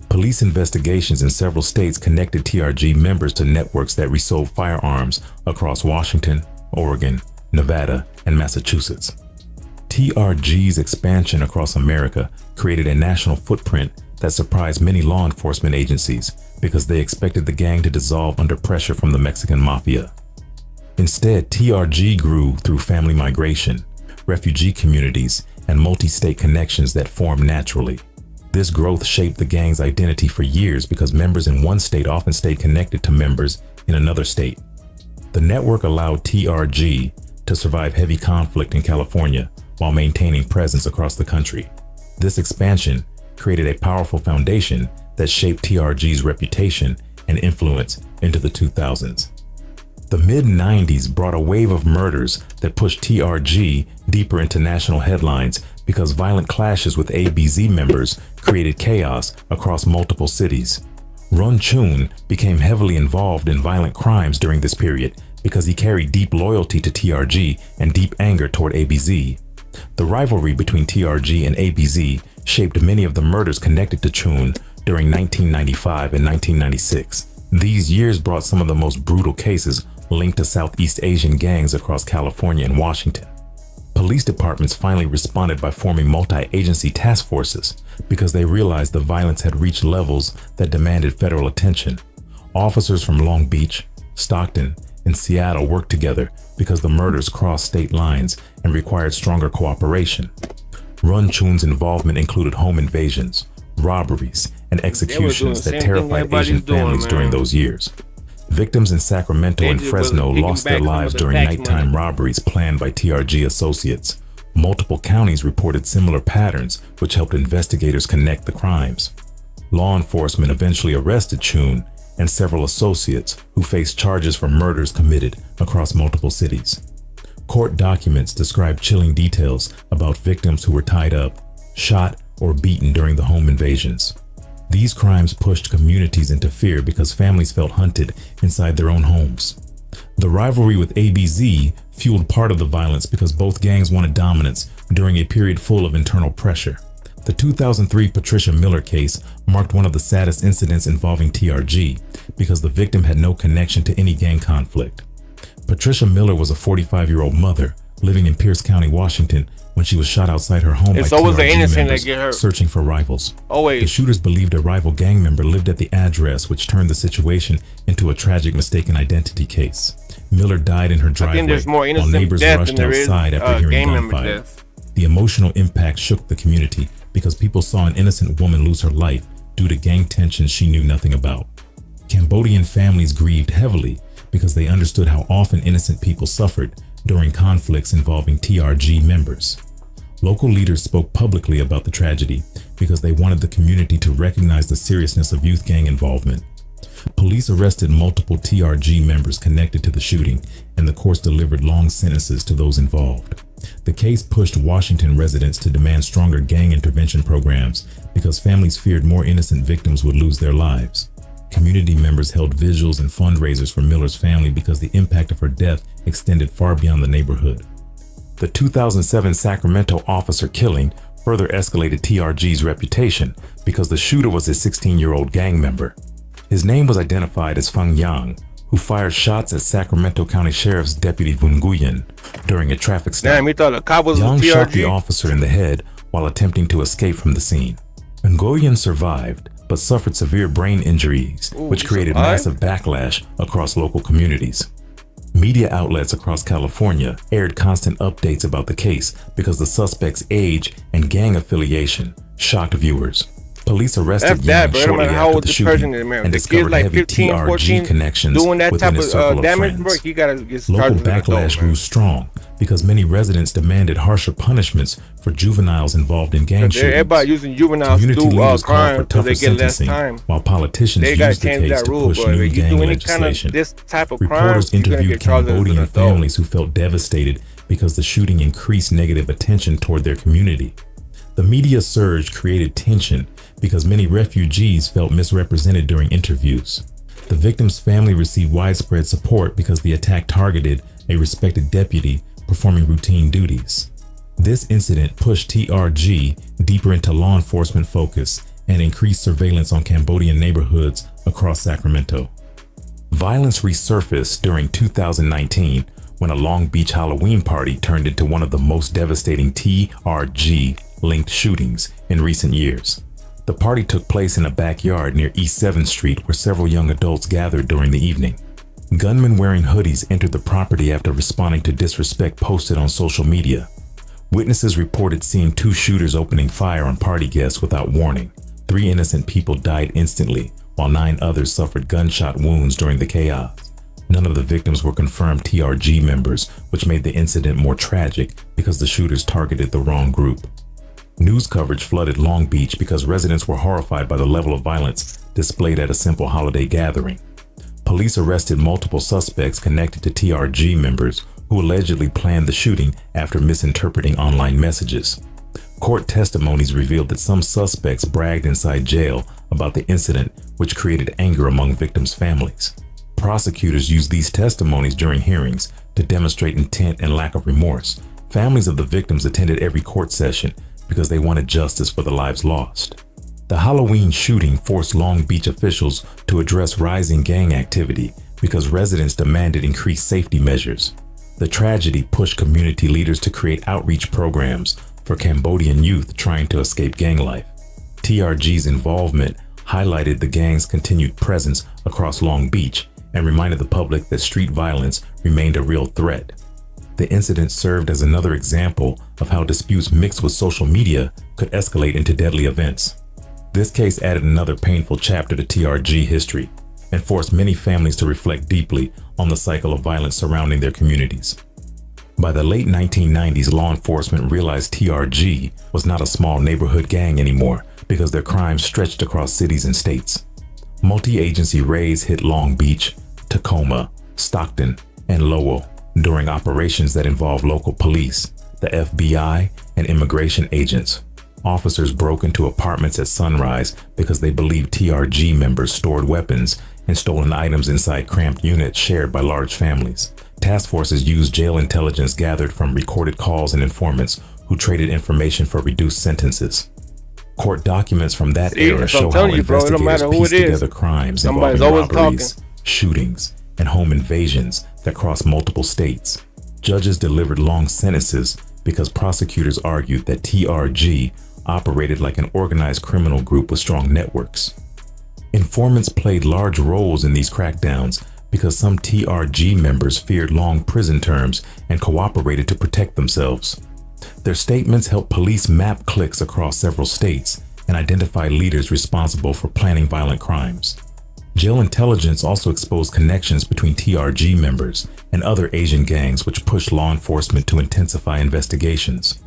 Police investigations in several states connected TRG members to networks that resold firearms across Washington, Oregon, Nevada, and Massachusetts. TRG's expansion across America created a national footprint that surprised many law enforcement agencies because they expected the gang to dissolve under pressure from the Mexican mafia. Instead, TRG grew through family migration, refugee communities, and multi-state connections that formed naturally. This growth shaped the gang's identity for years because members in one state often stayed connected to members in another state. The network allowed TRG to survive heavy conflict in California while maintaining presence across the country. This expansion created a powerful foundation that shaped TRG's reputation and influence into the 2000s. The mid-90s brought a wave of murders that pushed TRG deeper into national headlines because violent clashes with ABZ members created chaos across multiple cities. Run Chun became heavily involved in violent crimes during this period because he carried deep loyalty to TRG and deep anger toward ABZ. The rivalry between TRG and ABZ shaped many of the murders connected to Chun during 1995 and 1996. These years brought some of the most brutal cases linked to Southeast Asian gangs across California and Washington. Police departments finally responded by forming multi-agency task forces because they realized the violence had reached levels that demanded federal attention. Officers from Long Beach, Stockton, and Seattle worked together because the murders crossed state lines and required stronger cooperation. Run Chun's involvement included home invasions, robberies, and executions that terrified Asian families during those years. Victims in Sacramento and Fresno lost their lives during nighttime robberies planned by TRG associates. Multiple counties reported similar patterns, which helped investigators connect the crimes. Law enforcement eventually arrested Chun and several associates who faced charges for murders committed across multiple cities. Court documents describe chilling details about victims who were tied up, shot, or beaten during the home invasions. These crimes pushed communities into fear because families felt hunted inside their own homes. The rivalry with ABZ fueled part of the violence because both gangs wanted dominance during a period full of internal pressure. The 2003 Patricia Miller case marked one of the saddest incidents involving TRG because the victim had no connection to any gang conflict. Patricia Miller was a 45-year-old mother living in Pierce County, Washington, when she was shot outside her home by TRG members searching for rivals. The shooters believed a rival gang member lived at the address, which turned the situation into a tragic mistaken identity case. Miller died in her driveway while neighbors rushed outside after hearing gunfire. The emotional impact shook the community because people saw an innocent woman lose her life due to gang tensions she knew nothing about. Cambodian families grieved heavily because they understood how often innocent people suffered during conflicts involving TRG members. Local leaders spoke publicly about the tragedy because they wanted the community to recognize the seriousness of youth gang involvement. Police arrested multiple TRG members connected to the shooting, and the courts delivered long sentences to those involved. The case pushed Washington residents to demand stronger gang intervention programs because families feared more innocent victims would lose their lives. Community members held vigils and fundraisers for Miller's family because the impact of her death extended far beyond the neighborhood. The 2007 Sacramento officer killing further escalated TRG's reputation because the shooter was a 16-year-old gang member. His name was identified as Feng Yang, who fired shots at Sacramento County Sheriff's Deputy Vunguyen during a traffic stop. Yang shot the officer in the head while attempting to escape from the scene. Vunguyen survived, but suffered severe brain injuries, which created massive backlash across local communities. Media outlets across California aired constant updates about the case because the suspect's age and gang affiliation shocked viewers. Police arrested Yang shortly after the shooting and discovered heavy TRG connections within his circle of friends. Local backlash grew strong because many residents demanded harsher punishments for juveniles involved in gang shootings. Community leaders called for tougher sentencing, while politicians used the case to push new gang legislation. Reporters interviewed Cambodian families who felt devastated because the shooting increased negative attention toward their community. The media surge created tension because many refugees felt misrepresented during interviews. The victim's family received widespread support because the attack targeted a respected deputy performing routine duties. This incident pushed TRG deeper into law enforcement focus and increased surveillance on Cambodian neighborhoods across Sacramento. Violence resurfaced during 2019 when a Long Beach Halloween party turned into one of the most devastating TRG-linked shootings in recent years. The party took place in a backyard near East 7th Street where several young adults gathered during the evening. Gunmen wearing hoodies entered the property after responding to disrespect posted on social media. Witnesses reported seeing two shooters opening fire on party guests without warning. 3 innocent people died instantly, while 9 others suffered gunshot wounds during the chaos. None of the victims were confirmed TRG members, which made the incident more tragic because the shooters targeted the wrong group. News coverage flooded Long Beach because residents were horrified by the level of violence displayed at a simple holiday gathering. Police arrested multiple suspects connected to TRG members who allegedly planned the shooting after misinterpreting online messages. Court testimonies revealed that some suspects bragged inside jail about the incident, which created anger among victims' families. Prosecutors used these testimonies during hearings to demonstrate intent and lack of remorse. Families of the victims attended every court session because they wanted justice for the lives lost. The Halloween shooting forced Long Beach officials to address rising gang activity because residents demanded increased safety measures. The tragedy pushed community leaders to create outreach programs for Cambodian youth trying to escape gang life. TRG's involvement highlighted the gang's continued presence across Long Beach and reminded the public that street violence remained a real threat. The incident served as another example of how disputes mixed with social media could escalate into deadly events. This case added another painful chapter to TRG history and forced many families to reflect deeply on the cycle of violence surrounding their communities. By the late 1990s, law enforcement realized TRG was not a small neighborhood gang anymore because their crimes stretched across cities and states. Multi-agency raids hit Long Beach, Tacoma, Stockton, and Lowell during operations that involved local police, the FBI, and immigration agents. Officers broke into apartments at sunrise because they believed TRG members stored weapons and stolen items inside cramped units shared by large families. Task forces used jail intelligence gathered from recorded calls and informants who traded information for reduced sentences. Court documents from that era show how investigators pieced together crimes involving robberies, shootings, and home invasions that crossed multiple states. Judges delivered long sentences because prosecutors argued that TRG operated like an organized criminal group with strong networks. Informants played large roles in these crackdowns because some TRG members feared long prison terms and cooperated to protect themselves. Their statements helped police map cliques across several states and identify leaders responsible for planning violent crimes. Jail intelligence also exposed connections between TRG members and other Asian gangs, which pushed law enforcement to intensify investigations.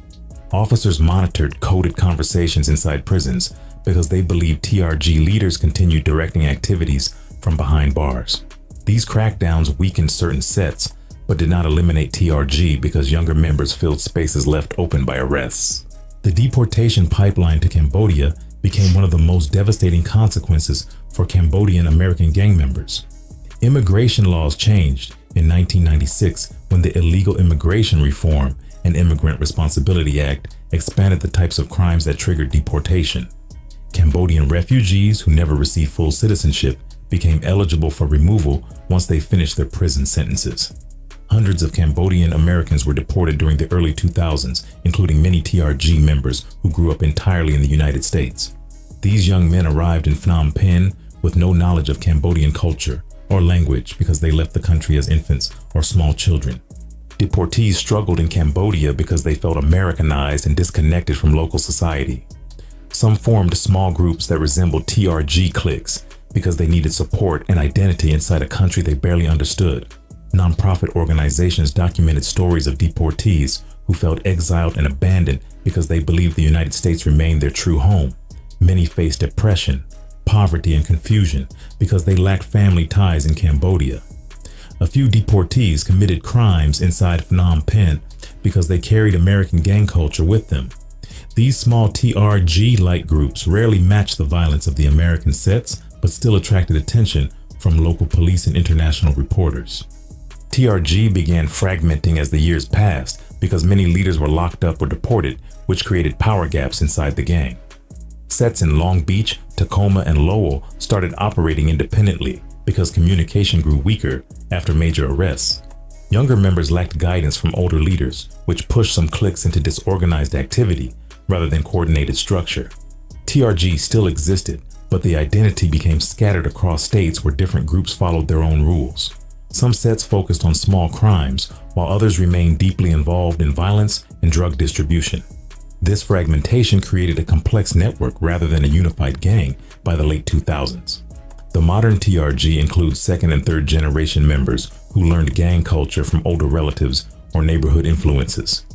Officers monitored coded conversations inside prisons because they believed TRG leaders continued directing activities from behind bars. These crackdowns weakened certain sets, but did not eliminate TRG because younger members filled spaces left open by arrests. The deportation pipeline to Cambodia became one of the most devastating consequences for Cambodian American gang members. Immigration laws changed in 1996 when the Illegal Immigration Reform and Immigrant Responsibility Act expanded the types of crimes that triggered deportation. Cambodian refugees who never received full citizenship became eligible for removal once they finished their prison sentences. Hundreds of Cambodian Americans were deported during the early 2000s, including many TRG members who grew up entirely in the United States. These young men arrived in Phnom Penh with no knowledge of Cambodian culture or language because they left the country as infants or small children. Deportees struggled in Cambodia because they felt Americanized and disconnected from local society. Some formed small groups that resembled TRG cliques because they needed support and identity inside a country they barely understood. Nonprofit organizations documented stories of deportees who felt exiled and abandoned because they believed the United States remained their true home. Many faced depression, poverty, and confusion because they lacked family ties in Cambodia. A few deportees committed crimes inside Phnom Penh because they carried American gang culture with them. These small TRG-like groups rarely matched the violence of the American sets, but still attracted attention from local police and international reporters. TRG began fragmenting as the years passed because many leaders were locked up or deported, which created power gaps inside the gang. Sets in Long Beach, Tacoma, and Lowell started operating independently because communication grew weaker after major arrests. Younger members lacked guidance from older leaders, which pushed some cliques into disorganized activity rather than coordinated structure. TRG still existed, but the identity became scattered across states where different groups followed their own rules. Some sets focused on small crimes, while others remained deeply involved in violence and drug distribution. This fragmentation created a complex network rather than a unified gang by the late 2000s. The modern TRG includes second and third generation members who learned gang culture from older relatives or neighborhood influences.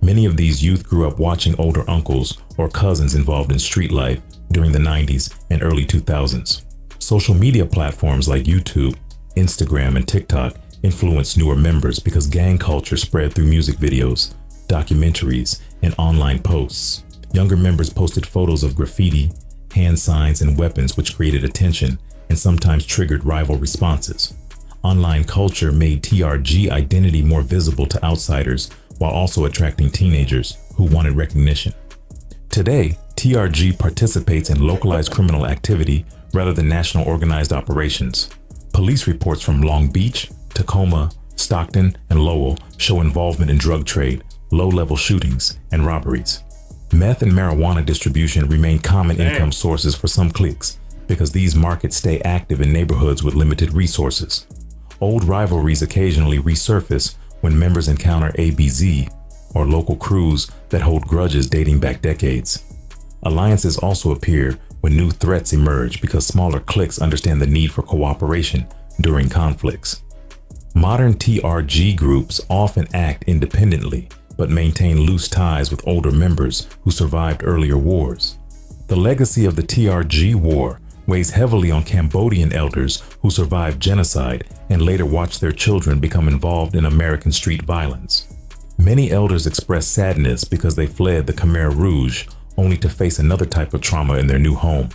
Many of these youth grew up watching older uncles or cousins involved in street life during the 90s and early 2000s. Social media platforms like YouTube, Instagram, and TikTok influenced newer members because gang culture spread through music videos, documentaries, and online posts. Younger members posted photos of graffiti, hand signs, and weapons, which created attention and sometimes triggered rival responses. Online culture made TRG identity more visible to outsiders while also attracting teenagers who wanted recognition. Today, TRG participates in localized criminal activity rather than national organized operations. Police reports from Long Beach, Tacoma, Stockton, and Lowell show involvement in drug trade, low-level shootings, and robberies. Meth and marijuana distribution remain common income sources for some cliques because these markets stay active in neighborhoods with limited resources. Old rivalries occasionally resurface when members encounter ABZ or local crews that hold grudges dating back decades. Alliances also appear when new threats emerge because smaller cliques understand the need for cooperation during conflicts. Modern TRG groups often act independently but maintain loose ties with older members who survived earlier wars. The legacy of the TRG war weighs heavily on Cambodian elders who survived genocide and later watched their children become involved in American street violence. Many elders express sadness because they fled the Khmer Rouge only to face another type of trauma in their new home.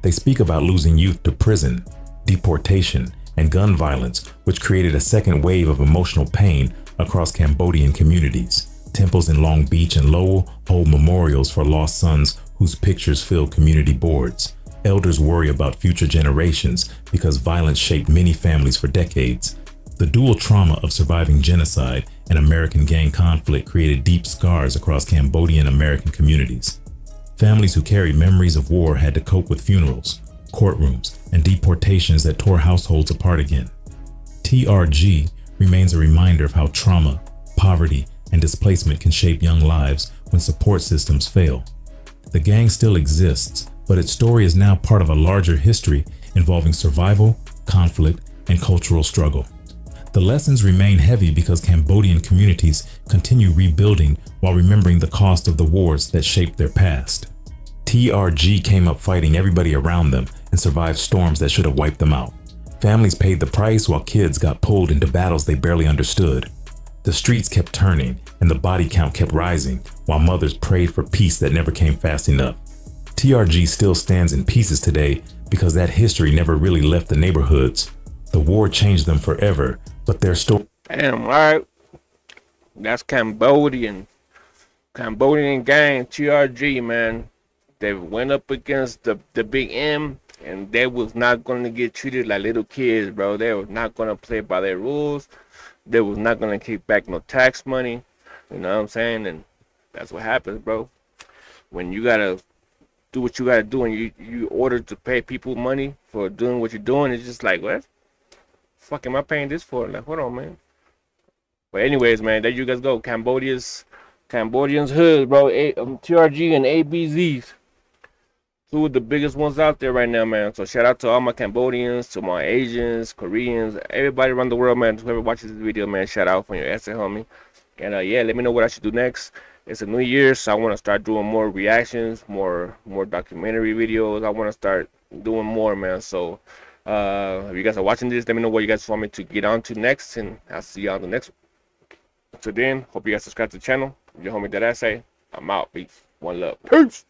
They speak about losing youth to prison, deportation, and gun violence, which created a second wave of emotional pain across Cambodian communities. Temples in Long Beach and Lowell hold memorials for lost sons whose pictures fill community boards. Elders worry about future generations because violence shaped many families for decades. The dual trauma of surviving genocide and American gang conflict created deep scars across Cambodian American communities. Families who carried memories of war had to cope with funerals, courtrooms, and deportations that tore households apart again. TRG remains a reminder of how trauma, poverty, and displacement can shape young lives when support systems fail. The gang still exists, but its story is now part of a larger history involving survival, conflict, and cultural struggle. The lessons remain heavy because Cambodian communities continue rebuilding while remembering the cost of the wars that shaped their past. TRG came up fighting everybody around them and survived storms that should have wiped them out. Families paid the price while kids got pulled into battles they barely understood. The streets kept turning and the body count kept rising while mothers prayed for peace that never came fast enough. TRG still stands in pieces today because that history never really left the neighborhoods. The war changed them forever, but their story. Damn, alright. That's Cambodian gang, TRG, man. They went up against the big M, and they was not going to get treated like little kids, bro. They were not going to play by their rules. They was not going to kick back no tax money. You know what I'm saying? And that's what happens, bro. When you got to do what you got to do and you ordered to pay people money for doing what you're doing, it's just like, what? Fuck am I paying this for? Like, hold on, man. But anyways, man, there you guys go. Cambodians hoods, bro. TRG and ABZs. Two of the biggest ones out there right now, man. So shout out to all my Cambodians, to my Asians, Koreans, everybody around the world, man. Whoever watches this video, man, shout out from your EsseHomie. And yeah, let me know what I should do next. It's a new year, so I want to start doing more reactions, more documentary videos. I want to start doing more, man. So if you guys are watching this, let me know what you guys want me to get on to next, and I'll see you on the next one. So then, hope you guys subscribe to the channel. Your homie that I say, I'm out. Peace. One love. Peace.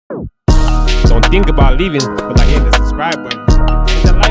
Don't think about leaving without hitting the subscribe button and the like